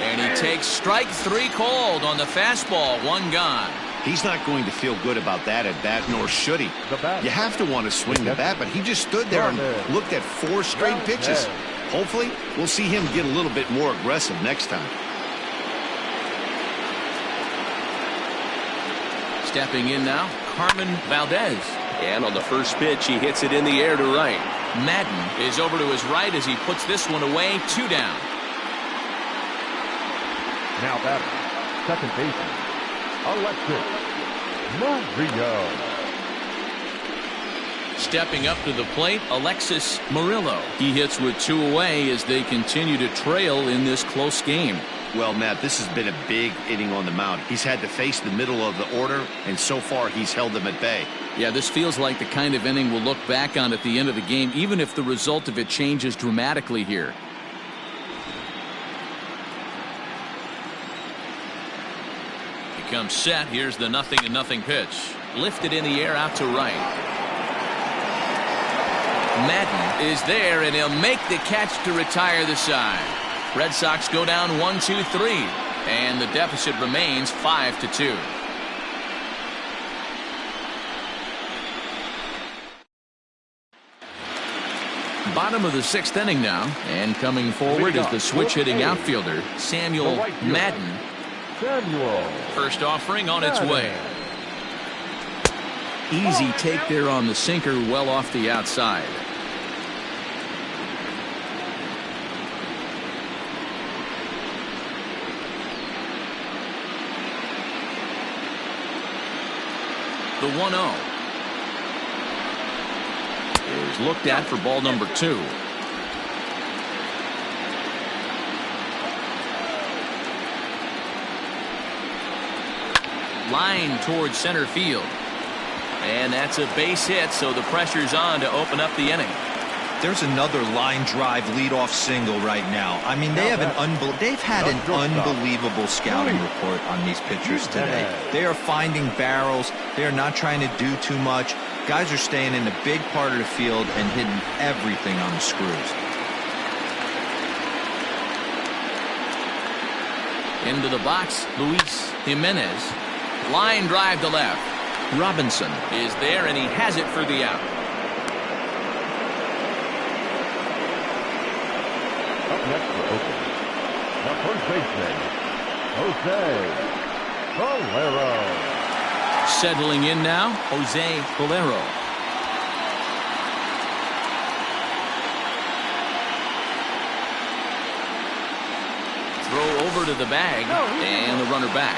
And he takes strike 3 called on the fastball. 1 gone. He's not going to feel good about that at bat, nor should he. You have to want to swing the bat, but he just stood there and looked at 4 straight pitches. Hopefully, we'll see him get a little bit more aggressive next time. Stepping in now, Carmen Valdez. And on the first pitch, he hits it in the air to right. Madden is over to his right as he puts this one away. 2 down. Now batter, second baseman, Alexis Murillo. Stepping up to the plate, Alexis Murillo. He hits with 2 away as they continue to trail in this close game. Well, Matt, this has been a big inning on the mound. He's had to face the middle of the order, and so far he's held them at bay. Yeah, this feels like the kind of inning we'll look back on at the end of the game, even if the result of it changes dramatically here. Comes set. Here's the 0-0 pitch. Lifted in the air out to right. Madden is there, and he'll make the catch to retire the side. Red Sox go down 1-2-3, and the deficit remains 5-2. Bottom of the 6th inning now, and coming forward is the switch-hitting outfielder, Samuel Madden. First offering on its way. Easy take there on the sinker, well off the outside. The 1-0 is looked at for ball number 2. Line towards center field, and that's a base hit, so the pressure's on to open up the inning. There's another line drive leadoff single right now. I mean, they've had an unbelievable scouting report on these pitchers today. They are finding barrels. They are not trying to do too much. Guys are staying in the big part of the field and hitting everything on the screws. Into the box, Luis Jimenez. Line drive to left. Robinson is there, and he has it for the out. Up next for Oakland, the first baseman, Jose Valero. Settling in now, Jose Valero. Throw over to the bag, and the runner back.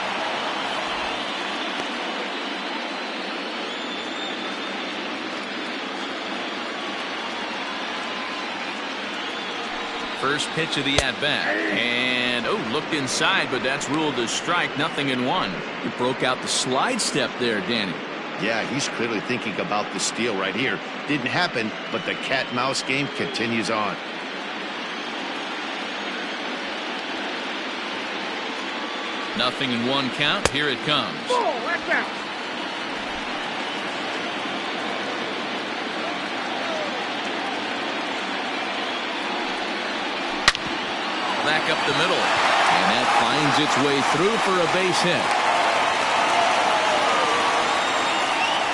First pitch of the at-bat, and looked inside, but that's ruled a strike. 0-1. He broke out the slide step there, Danny. Yeah, he's clearly thinking about the steal right here. Didn't happen, but the cat-mouse game continues on. Nothing in 1 count. Here it comes. Oh, that's out. Back up the middle, and that finds its way through for a base hit.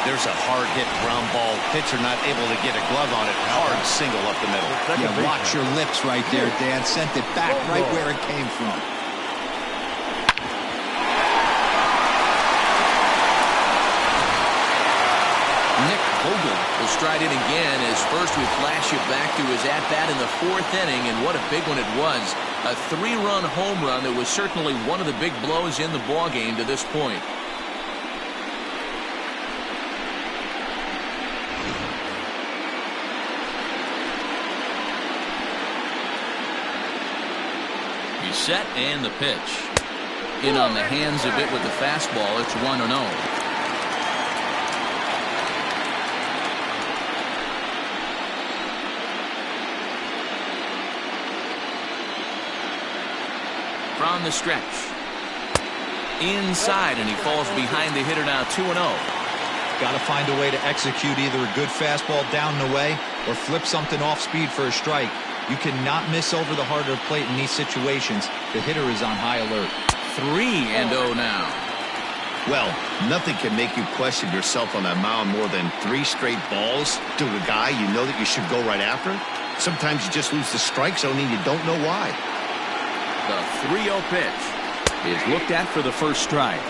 There's a hard hit ground ball. Pitcher not able to get a glove on it. Hard single up the middle. Yeah, watch your lips right there, Dan. Sent it back right where it came from. will stride in again as first we flash you back to his at-bat in the 4th inning, and what a big one it was. A 3-run home run that was certainly one of the big blows in the ballgame to this point. He's set, and the pitch. In on the hands of it with the fastball. It's 1-0. From the stretch. Inside, and he falls behind the hitter now. 2-0. Got to find a way to execute either a good fastball down and away or flip something off speed for a strike. You cannot miss over the heart of the plate in these situations. The hitter is on high alert. 3-0 now. Well, nothing can make you question yourself on that mound more than 3 straight balls to a guy you know that you should go right after. Sometimes you just lose the strike zone and you don't know why. The 3-0 pitch is looked at for the first strike.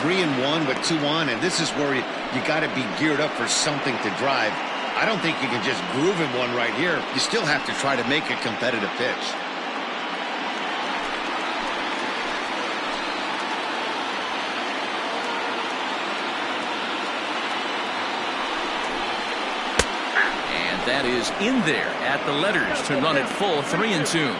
3-1 with 2 on, and this is where you got to be geared up for something to drive. I don't think you can just groove in one right here. You still have to try to make a competitive pitch. And that is in there at the letters to run it full. 3-2.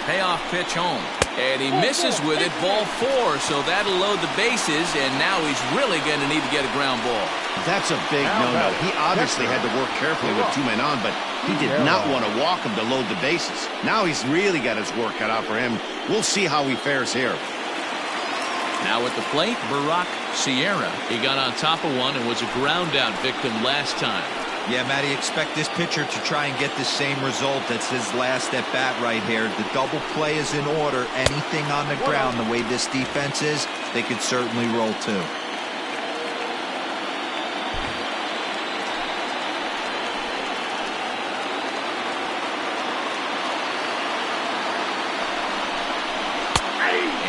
Payoff pitch home, and he misses with it. Ball 4, so that'll load the bases, and now he's really going to need to get a ground ball. That's a big no-no. He obviously had to work carefully with 2 men on, but he did not want to walk him to load the bases. Now he's really got his work cut out for him. We'll see how he fares here. Now at the plate, Barack Sierra. He got on top of one and was a ground out victim last time. Yeah, Matty, expect this pitcher to try and get the same result. That's his last at bat right here. The double play is in order. Anything on the ground, the way this defense is, they could certainly roll too.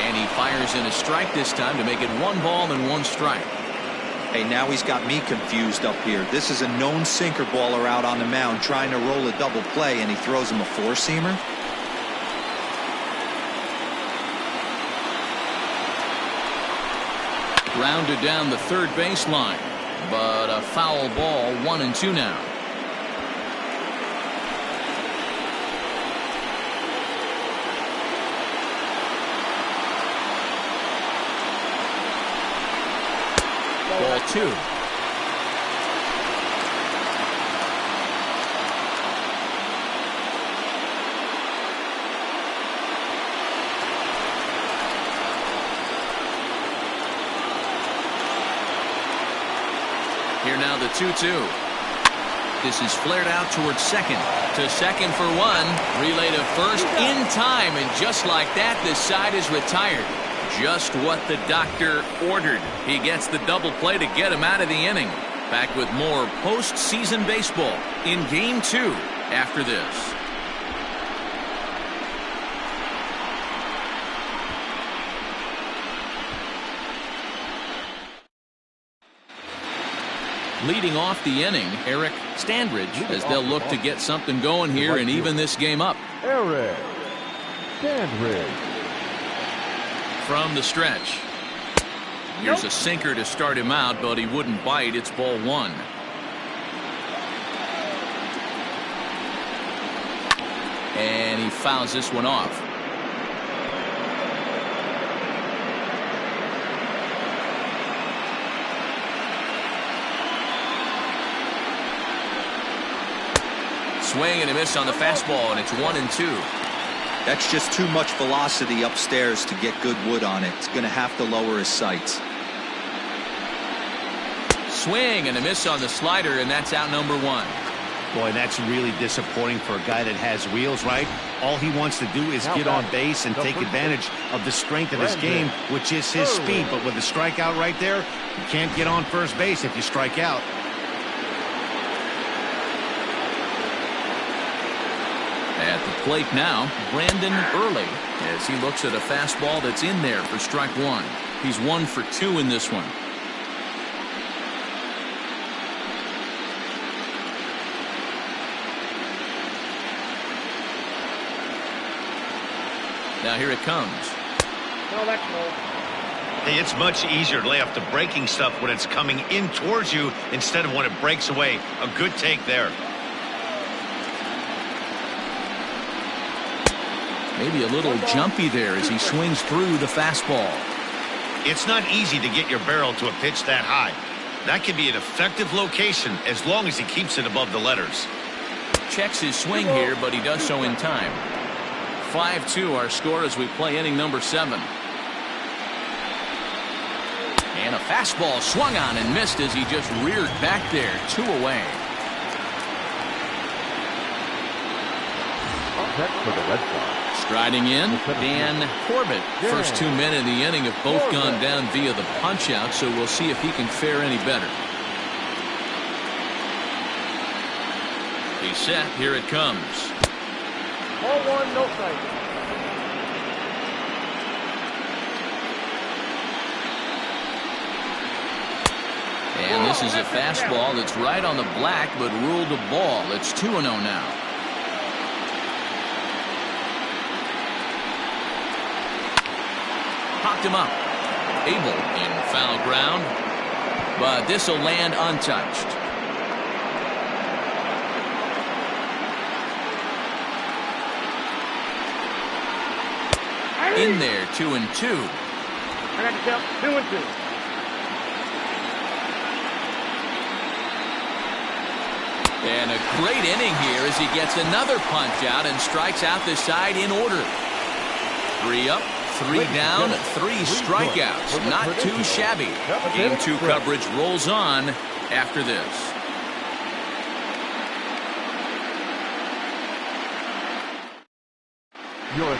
And he fires in a strike this time to make it 1 ball and 1 strike. Hey, now he's got me confused up here. This is a known sinker baller out on the mound trying to roll a double play, and he throws him a 4-seamer. Grounded down the third baseline, but a foul ball. 1-2 now. Ball 2. Here now the 2-2. This is flared out towards second. To second for 1. Relay to first in time, and just like that, this side is retired. Just what the doctor ordered. He gets the double play to get him out of the inning. Back with more postseason baseball in Game 2 after this. Leading off the inning, Eric Standridge, as they'll look to get something going here and even this game up. Eric Standridge. From the stretch. Here's a sinker to start him out, but he wouldn't bite. It's ball 1. And he fouls this one off. Swing and a miss on the fastball, and it's 1-2. That's just too much velocity upstairs to get good wood on it. It's going to have to lower his sights. Swing and a miss on the slider, and that's out number 1. Boy, that's really disappointing for a guy that has wheels, right? All he wants to do is get on base and take advantage of the strength of his game, which is his speed. But with a strikeout right there, you can't get on first base if you strike out. the plate now, Brandon Early, as he looks at a fastball that's in there for strike one. He's 1 for 2 in this one. Now here it comes. No, that's no. Hey, it's much easier to lay off the breaking stuff when it's coming in towards you instead of when it breaks away. A good take there. Maybe a little jumpy there as he swings through the fastball. It's not easy to get your barrel to a pitch that high. That can be an effective location as long as he keeps it above the letters. Checks his swing here, but he does so in time. 5-2 our score as we play inning number 7. And a fastball swung on and missed as he just reared back there. 2 away. Next for the Red Sox. Striding in, Dan Corbett. First 2 men in the inning have both gone down via the punch-out, so we'll see if he can fare any better. He's set. Here it comes. Ball 1, no strike. And this is a fastball that's right on the black, but ruled a ball. It's 2-0 now. Popped him up. Abel in foul ground, but this will land untouched. In there, 2-2. I got to tell 2-2. And a great inning here as he gets another punch out and strikes out the side in order. 3 up, 3 down, 3 strikeouts. Not too shabby. Game 2 coverage rolls on after this.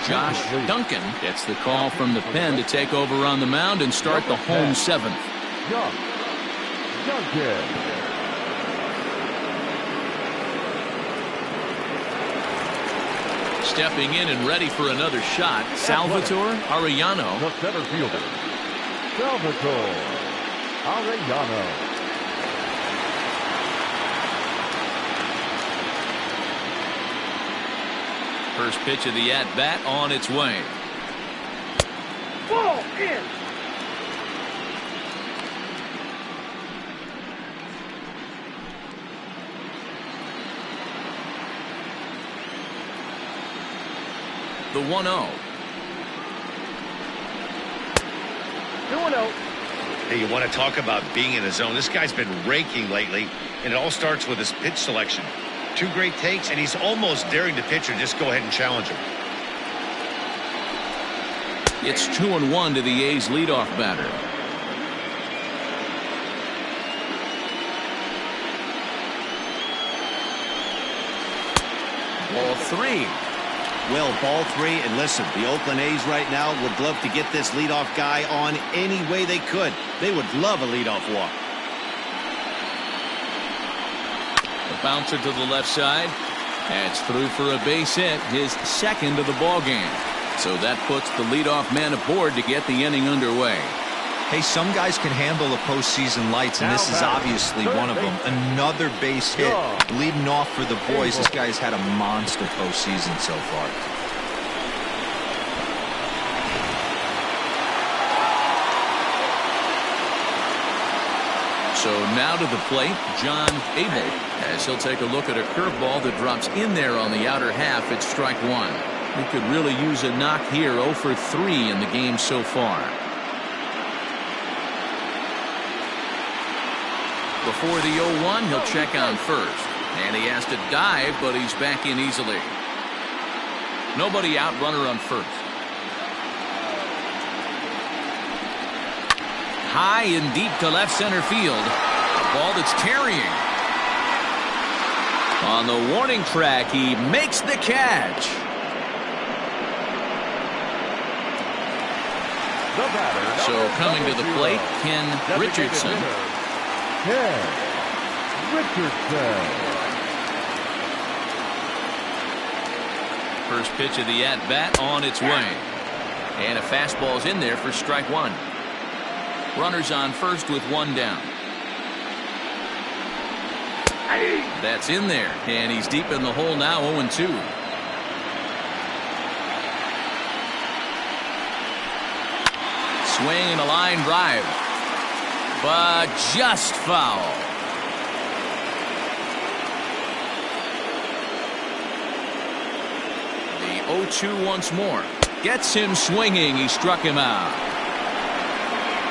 Josh Duncan gets the call from the pen to take over on the mound and start the home 7th. Duncan. Stepping in and ready for another shot, Salvatore Arellano. The center fielder, Salvatore Arellano. First pitch of the at-bat on its way. Ball in. The 1-0. 2-0. Hey, you want to talk about being in a zone? This guy's been raking lately, and it all starts with his pitch selection. 2 great takes, and he's almost daring the pitcher just go ahead and challenge him. It's 2-1 to the A's leadoff batter. Ball 3. Well, ball 3, and listen, the Oakland A's right now would love to get this leadoff guy on any way they could. They would love a leadoff walk. A bouncer to the left side. That's through for a base hit, his 2nd of the ball game. So that puts the leadoff man aboard to get the inning underway. Hey, some guys can handle the postseason lights, and this is obviously one of them. Another base hit leading off for the boys. This guy's had a monster postseason so far. So now to the plate, John Abel, as he'll take a look at a curveball that drops in there on the outer half. It's strike 1. He could really use a knock here. 0 for 3 in the game so far. Before the 0-1, he'll check on first. And he has to dive, but he's back in easily. Nobody out, runner on first. High and deep to left center field. A ball that's carrying. On the warning track, he makes the catch. So coming to the plate, Ken Richardson. Ken Richardson. First pitch of the at-bat on its way. And a fastball's in there for strike one. Runners on first with one down. That's in there, and he's deep in the hole now, 0-2. Swing and a line drive, but just foul. The 0-2 once more. Gets him swinging. He struck him out.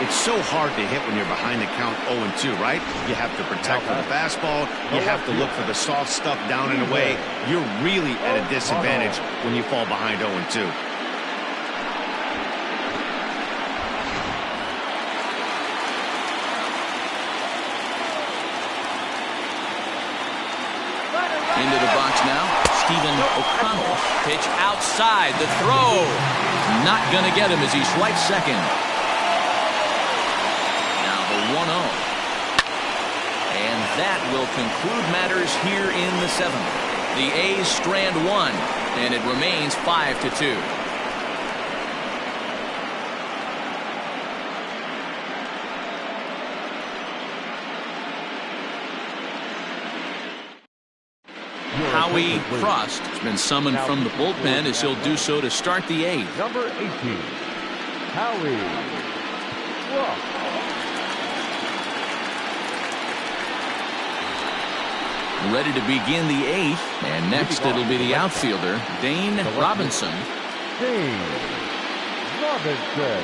It's so hard to hit when you're behind the count 0-2, right? You have to protect for the fastball. You have to look for the soft stuff down and away. You're really at a disadvantage when you fall behind 0-2. Into the box now. Stephen O'Connell. Pitch outside. The throw. Not going to get him as he swipes second. 1-0. And that will conclude matters here in the seventh. The A's strand one, and it remains 5-2. Howie Frost has been summoned from the bullpen as he'll do so to start the eighth. Number 18, Howie Frost. Ready to begin the eighth, and next it'll be the outfielder, Dane Robinson. Dane Robinson.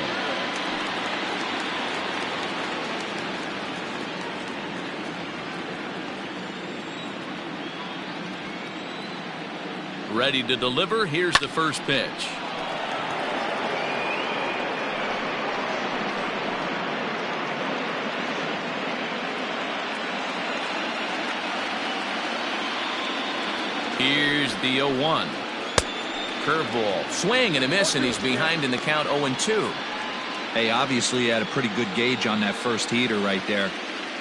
Ready to deliver. Here's the first pitch. Here's the 0-1. Curveball. Swing and a miss, and he's behind in the count 0-2. Hey, obviously he had a pretty good gauge on that first heater right there.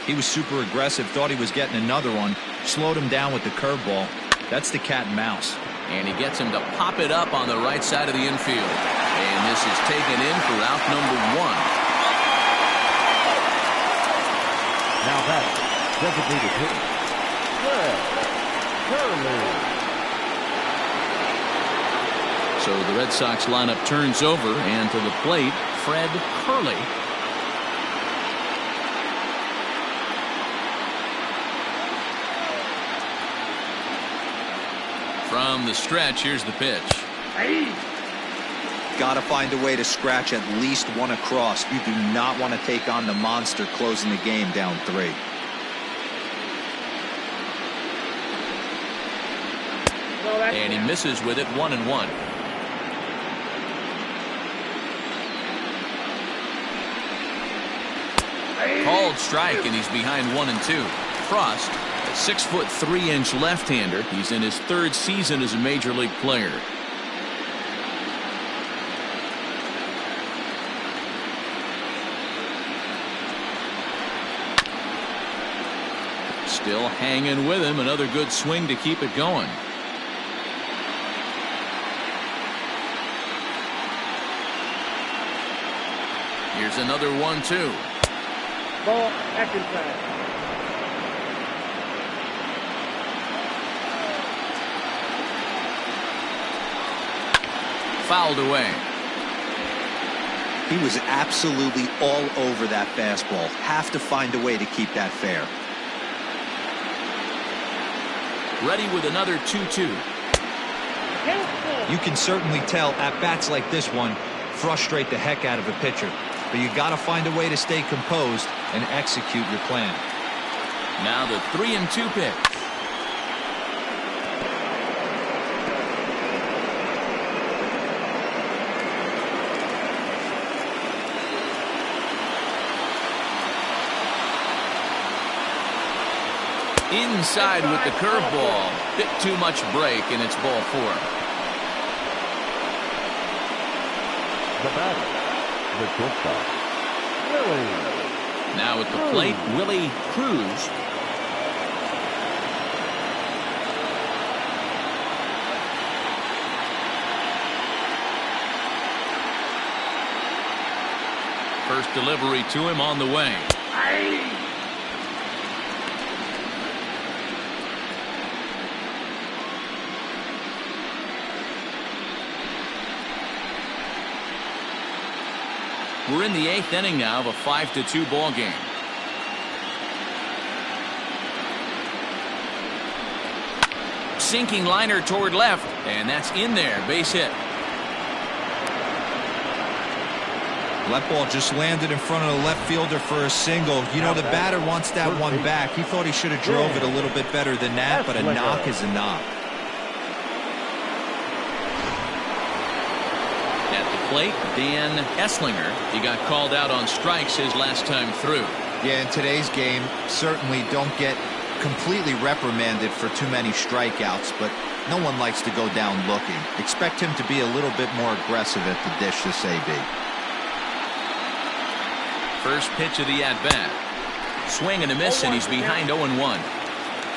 He was super aggressive, thought he was getting another one, slowed him down with the curveball. That's the cat and mouse. And he gets him to pop it up on the right side of the infield. And this is taken in for out number one. Now that's designated hitter. Curly. So the Red Sox lineup turns over, and to the plate, Fred Curley. From the stretch, here's the pitch. Got to find a way to scratch at least one across. You do not want to take on the monster closing the game down 3. And he misses with it, 1-1. Called strike, and he's behind 1-2. Frost, a 6'3" left-hander. He's in his 3rd season as a major league player. Still hanging with him. Another good swing to keep it going. Here's another 1-2. Ball, back inside. Fouled away. He was absolutely all over that fastball. Have to find a way to keep that fair. Ready with another 2-2. You can certainly tell at bats like this one frustrate the heck out of a pitcher. But you got to find a way to stay composed and execute your plan. Now the 3-2 pitch. Inside with the curveball. Bit too much break, and it's ball 4. The batter, the shortstop, Willie. Now at the plate, Willie Cruz. First delivery to him on the way. We're in the 8th inning now of a 5-2 ball game. Sinking liner toward left, and that's in there. Base hit. That ball just landed in front of the left fielder for a single. You know, the batter wants that one back. He thought he should have drove it a little bit better than that, but a knock is a knock. At the plate, Dan Esslinger. He got called out on strikes his last time through. Yeah, in today's game, certainly don't get completely reprimanded for too many strikeouts, but no one likes to go down looking. Expect him to be a little bit more aggressive at the dish this AB. First pitch of the at-bat. Swing and a miss, and he's behind 0-1.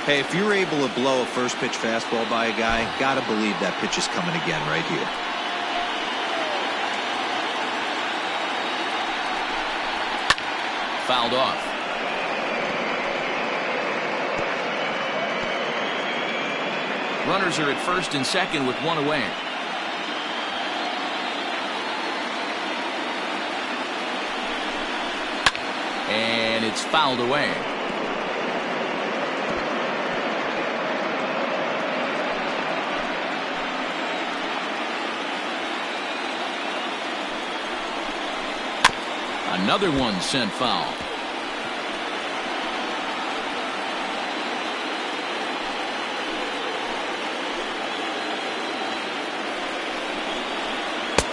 Hey, if you're able to blow a first pitch fastball by a guy, gotta believe that pitch is coming again right here. Fouled off. Runners are at first and second with one away. And it's fouled away. Another one sent foul.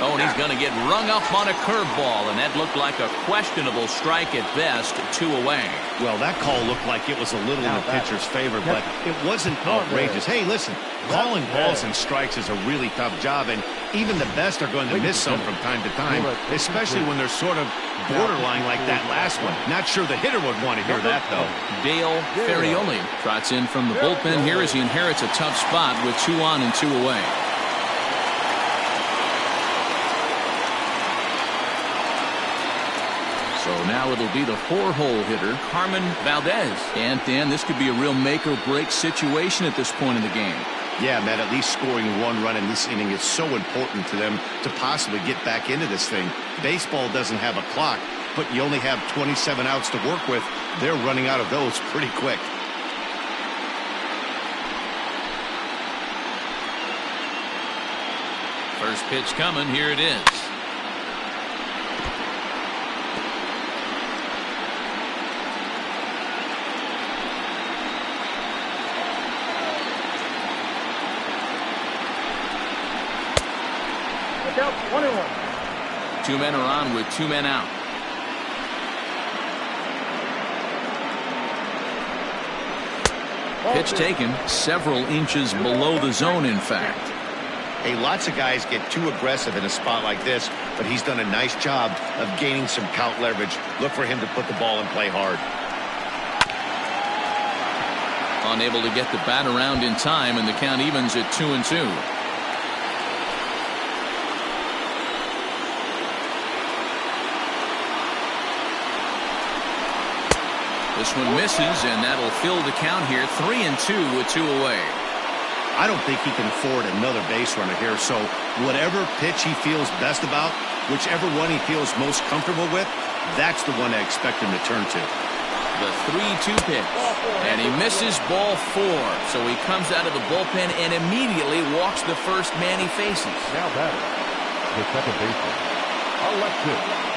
Oh, and he's going to get rung up on a curveball, and that looked like a questionable strike at best. 2 away. Well, that call looked like it was a little in the pitcher's favor, but it wasn't outrageous. Hey, listen, calling balls and strikes is a really tough job, and even the best are going to miss some from time to time, especially when they're sort of borderline like that last one. Not sure the hitter would want to hear that, though. Dale Ferrioli trots in from the bullpen here as he inherits a tough spot with 2 on and 2 away. So now it'll be the 4-hole hitter, Carmen Valdez. And Dan, this could be a real make-or-break situation at this point in the game. Yeah, Matt, at least scoring 1 run in this inning is so important to them to possibly get back into this thing. Baseball doesn't have a clock, but you only have 27 outs to work with. They're running out of those pretty quick. First pitch coming. Here it is. Out, 1-1. 2 men are on with 2 men out. Pitch taken several inches below the zone, in fact. Hey, lots of guys get too aggressive in a spot like this, but he's done a nice job of gaining some count leverage. Look for him to put the ball and play hard. Unable to get the bat around in time, and the count evens at 2-2. This one misses, and that'll fill the count here. 3-2 with 2 away. I don't think he can afford another base runner here, so whatever pitch he feels best about, whichever one he feels most comfortable with, that's the one I expect him to turn to. The 3-2 pitch, and he misses ball 4. So he comes out of the bullpen and immediately walks the first man he faces. Now batter, the second baseman, Alexis.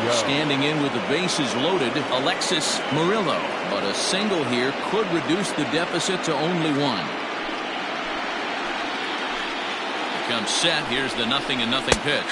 Standing in with the bases loaded, Alexis Murillo. But a single here could reduce the deficit to only 1. Here comes set. Here's the 0-0 pitch.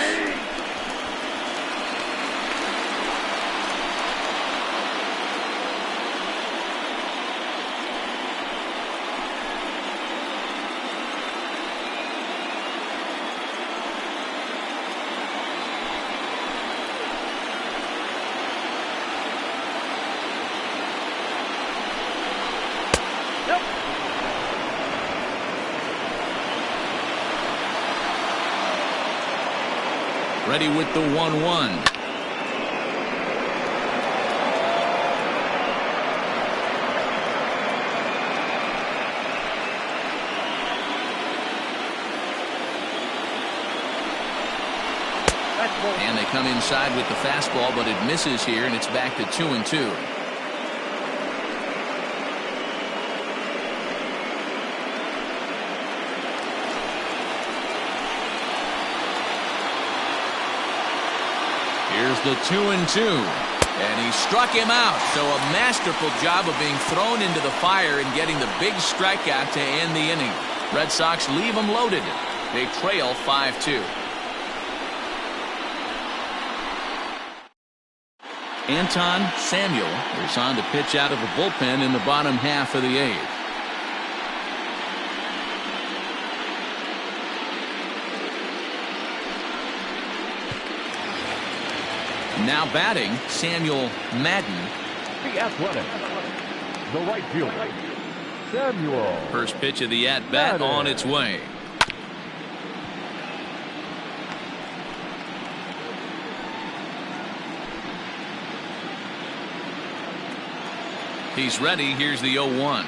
Ready with the 1-1. And they come inside with the fastball, but it misses here, and it's back to 2-2. Here's the 2-2. And he struck him out. So a masterful job of being thrown into the fire and getting the big strikeout to end the inning. Red Sox leave them loaded. They trail 5-2. Anton Samuel is on to pitch out of the bullpen in the bottom half of the eighth. Now batting, Samuel Madden. The Athletic. The right fielder, Samuel. First pitch of the at-bat on its way. He's ready. Here's the 0-1.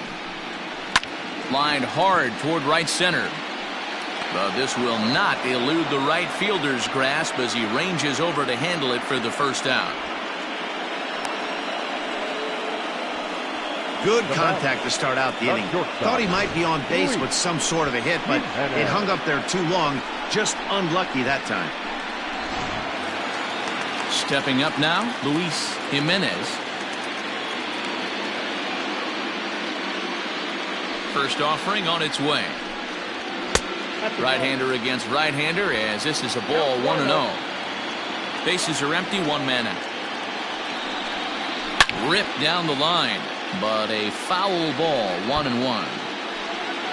Lined hard toward right center. But this will not elude the right fielder's grasp as he ranges over to handle it for the first out. Good contact to start out the inning. Thought he might be on base with some sort of a hit, but it hung up there too long. Just unlucky that time. Stepping up now, Luis Jimenez. First offering on its way. Right-hander against right-hander as this is a ball 1-0. Bases are empty, one man out. Ripped down the line, but a foul ball, 1-1.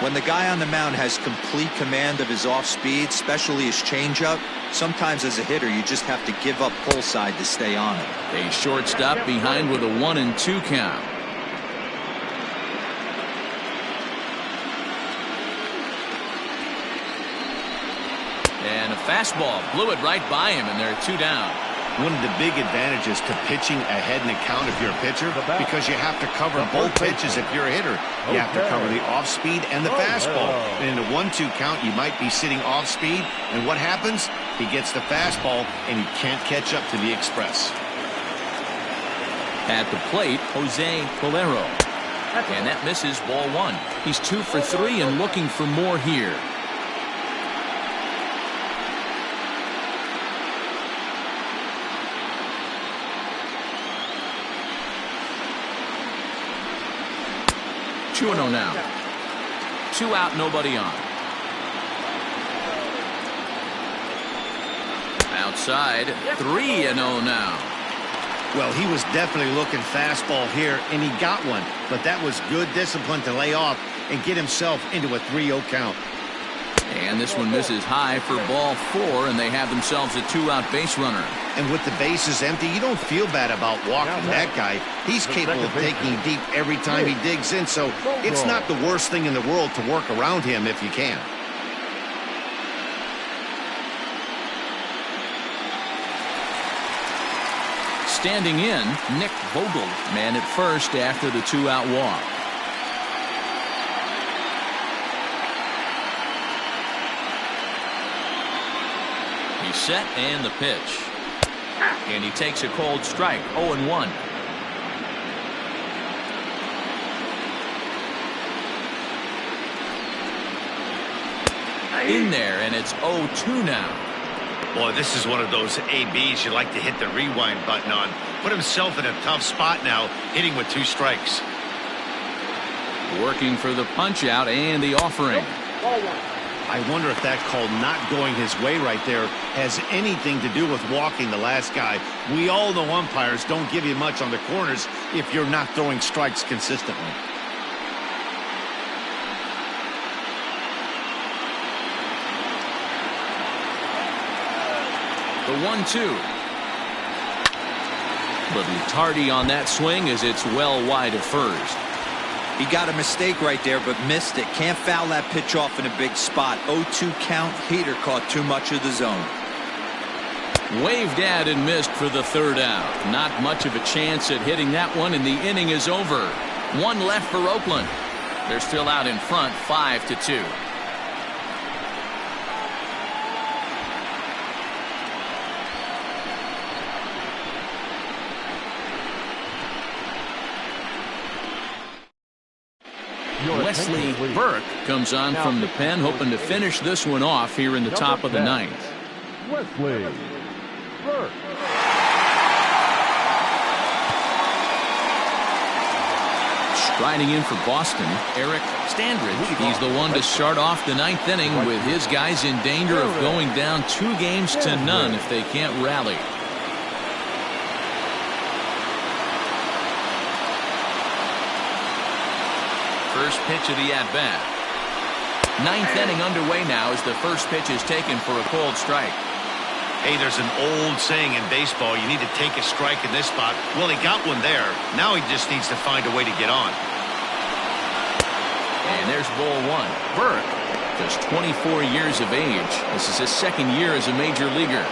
When the guy on the mound has complete command of his off speed, especially his changeup, sometimes as a hitter you just have to give up pull side to stay on it. A shortstop behind with a 1-2 count. And a fastball blew it right by him, and they're 2 down. One of the big advantages to pitching ahead in the count if you're a pitcher, because you have to cover both pitches if you're a hitter. You have to cover the off speed and the fastball. And in a 1-2 count, you might be sitting off speed, and what happens? He gets the fastball, and he can't catch up to the express. At the plate, Jose Bolero. And that misses, ball 1. He's 2 for 3 and looking for more here. Two-0 now. 2 out, nobody on. Outside, 3-0 now. Well, he was definitely looking fastball here, and he got one. But that was good discipline to lay off and get himself into a 3-0 count. And this one misses high for ball 4, and they have themselves a 2-out base runner. And with the bases empty, you don't feel bad about walking that guy. He's capable of taking deep every time he digs in, so it's not the worst thing in the world to work around him if you can. Standing in, Nick Vogel, man at first after the 2-out walk. He's set and the pitch. And he takes a cold strike, 0-1. In there, and it's 0-2 now. Boy, this is one of those ABs you like to hit the rewind button on. Put himself in a tough spot now, hitting with 2 strikes. Working for the punch out and the offering. I wonder if that call not going his way right there has anything to do with walking the last guy. We all know umpires don't give you much on the corners if you're not throwing strikes consistently. The 1-2. Little tardy on that swing as it's well wide of first. He got a mistake right there, but missed it. Can't foul that pitch off in a big spot. 0-2 count. Heater caught too much of the zone. Waved at and missed for the 3rd out. Not much of a chance at hitting that one, and the inning is over. 1 left for Oakland. They're still out in front, 5-2. Wesley Burke comes on from the pen, hoping to finish this one off here in the top of the ninth. Wesley Burke. Striding in for Boston, Eric Standridge. He's the one to start off the ninth inning with his guys in danger of going down 2-0 if they can't rally. First pitch of the at-bat. Ninth inning underway now as the first pitch is taken for a cold strike. Hey, there's an old saying in baseball, you need to take a strike in this spot. Well, he got one there. Now he just needs to find a way to get on. And there's ball one. Burke, just 24 years of age. This is his second year as a major leaguer.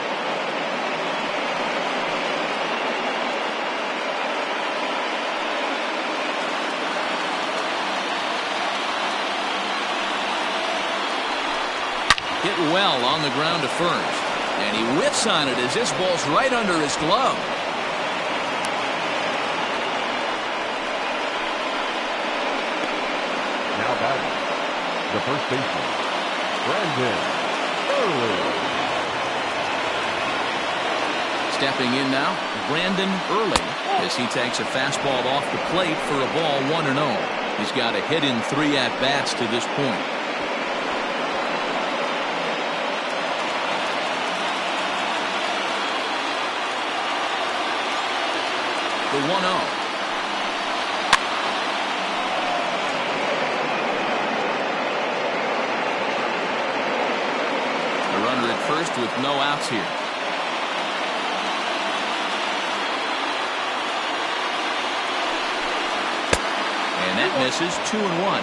Hit well on the ground to first. And he whiffs on it as this ball's right under his glove. Now batting, the first baseman, Brandon Early. Stepping in now, Brandon Early, as he takes a fastball off the plate for a ball 1-0. He's got a hit in 3 at-bats to this point. The 1-0. A runner at first with no outs here. And that misses. 2-1.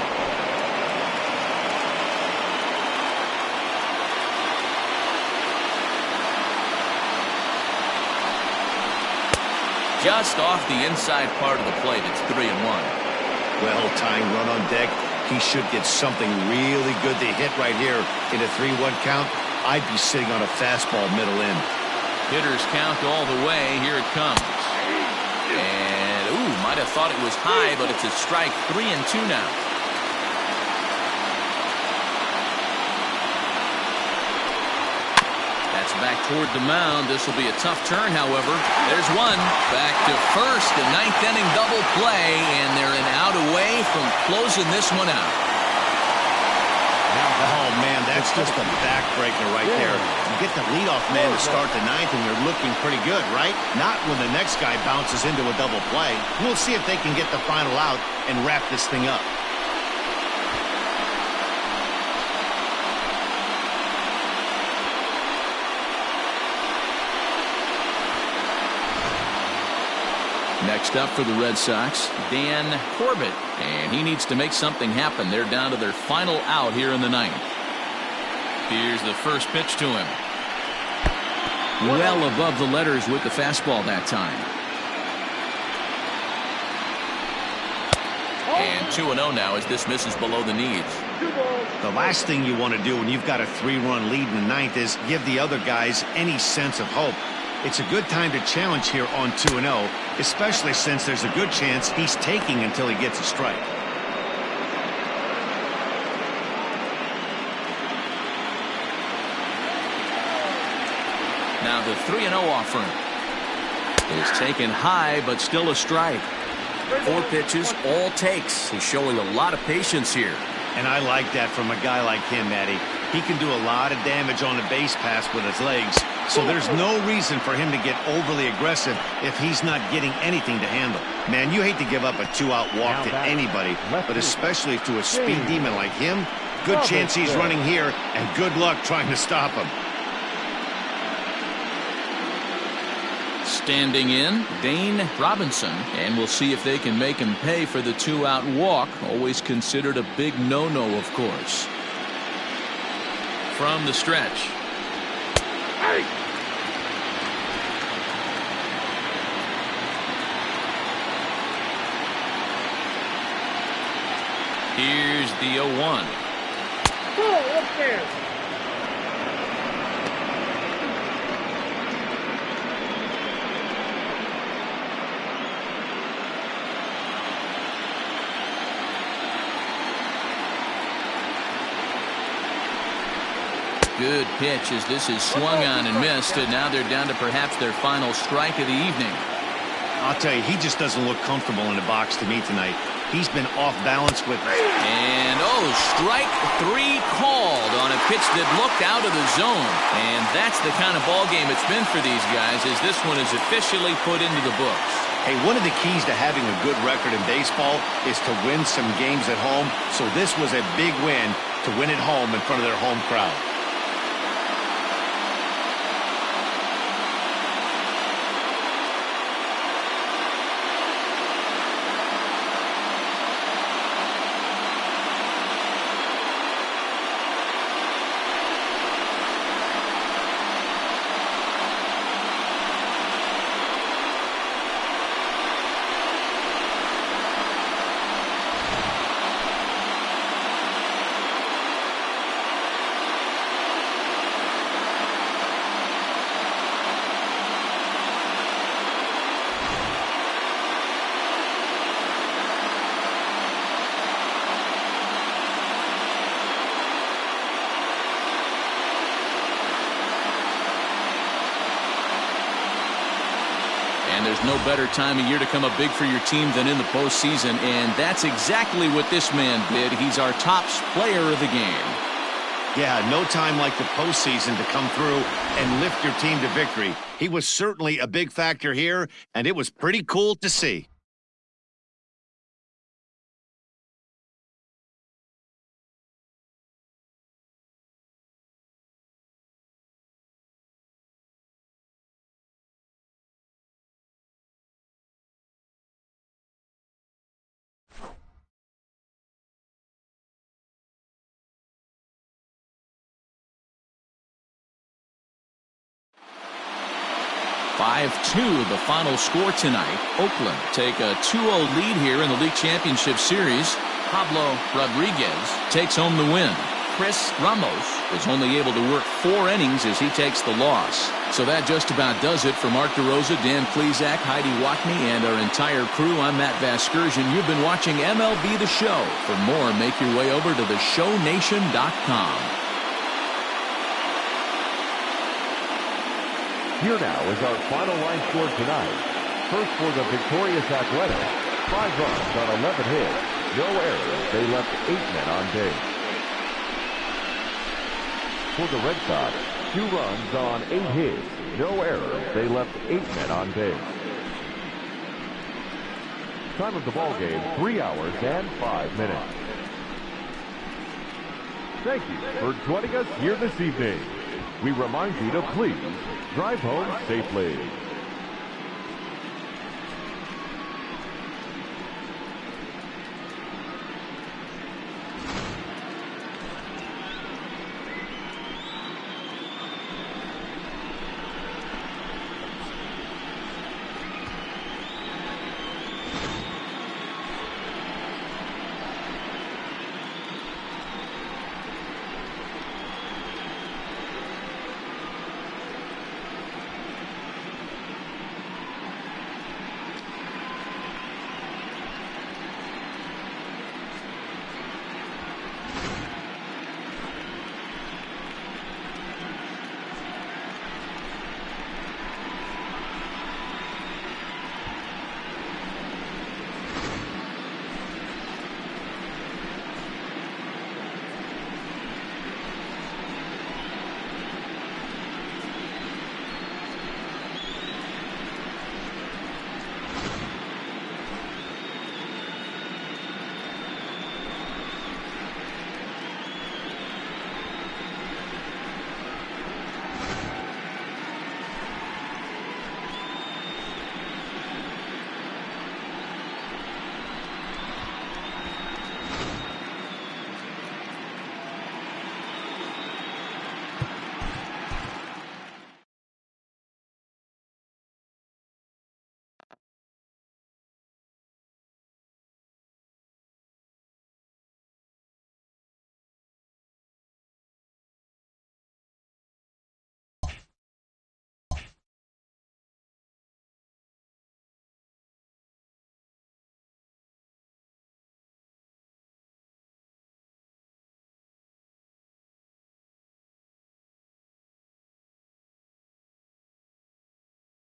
Just off the inside part of the plate. It's 3-1. Well, tying run on deck. He should get something really good to hit right here in a 3-1 count. I'd be sitting on a fastball middle in. Hitters count all the way. Here it comes. And, ooh, might have thought it was high, but it's a strike. 3-2 now. Back toward the mound. This will be a tough turn, however. There's one. Back to first. The ninth inning double play, and they're an out away from closing this one out. Oh, man, that's just a backbreaker right there. You get the leadoff man to start the ninth, and you're looking pretty good, right? Not when the next guy bounces into a double play. We'll see if they can get the final out and wrap this thing up. Next up for the Red Sox, Dan Corbett, and he needs to make something happen. They're down to their final out here in the ninth. Here's the first pitch to him. Well above the letters with the fastball that time. And 2-0 now as this misses below the knees. The last thing you want to do when you've got a 3-run lead in the ninth is give the other guys any sense of hope. It's a good time to challenge here on 2-0, especially since there's a good chance he's taking until he gets a strike. Now the 3-0 offering is taken high, but still a strike. 4 pitches, all takes. He's showing a lot of patience here. And I like that from a guy like him, Matty. He can do a lot of damage on the base pass with his legs, so there's no reason for him to get overly aggressive if he's not getting anything to handle. Man, you hate to give up a 2-out walk to anybody, but especially to a speed demon like him. Good chance he's running here, and good luck trying to stop him. Standing in, Dane Robinson, and we'll see if they can make him pay for the 2-out walk. Always considered a big no-no, of course. From the stretch. Here's the 0-1. Upstairs. Good pitch as this is swung on and missed, and now they're down to perhaps their final strike of the evening. I'll tell you, he just doesn't look comfortable in the box to me tonight. He's been off balance with... And, strike 3 called on a pitch that looked out of the zone. And that's the kind of ball game it's been for these guys, as this one is officially put into the books. Hey, one of the keys to having a good record in baseball is to win some games at home. So this was a big win to win at home in front of their home crowd. And there's no better time of year to come up big for your team than in the postseason, and that's exactly what this man did. He's our top player of the game. Yeah, no time like the postseason to come through and lift your team to victory. He was certainly a big factor here, and it was pretty cool to see. The final score tonight. Oakland take a 2-0 lead here in the league championship series. Pablo Rodriguez takes home the win. Chris Ramos was only able to work 4 innings as he takes the loss. So that just about does it for Mark DeRosa, Dan Plesac, Heidi Watney, and our entire crew. I'm Matt Vasgersian. You've been watching MLB The Show. For more, make your way over to theshownation.com. Here now is our final line score tonight. First for the victorious Athletics, 5 runs on 11 hits, no errors. They left 8 men on base. For the Red Sox, 2 runs on 8 hits, no errors. They left 8 men on base. Time of the ball game, 3 hours and 5 minutes. Thank you for joining us here this evening. We remind you to please drive home safely.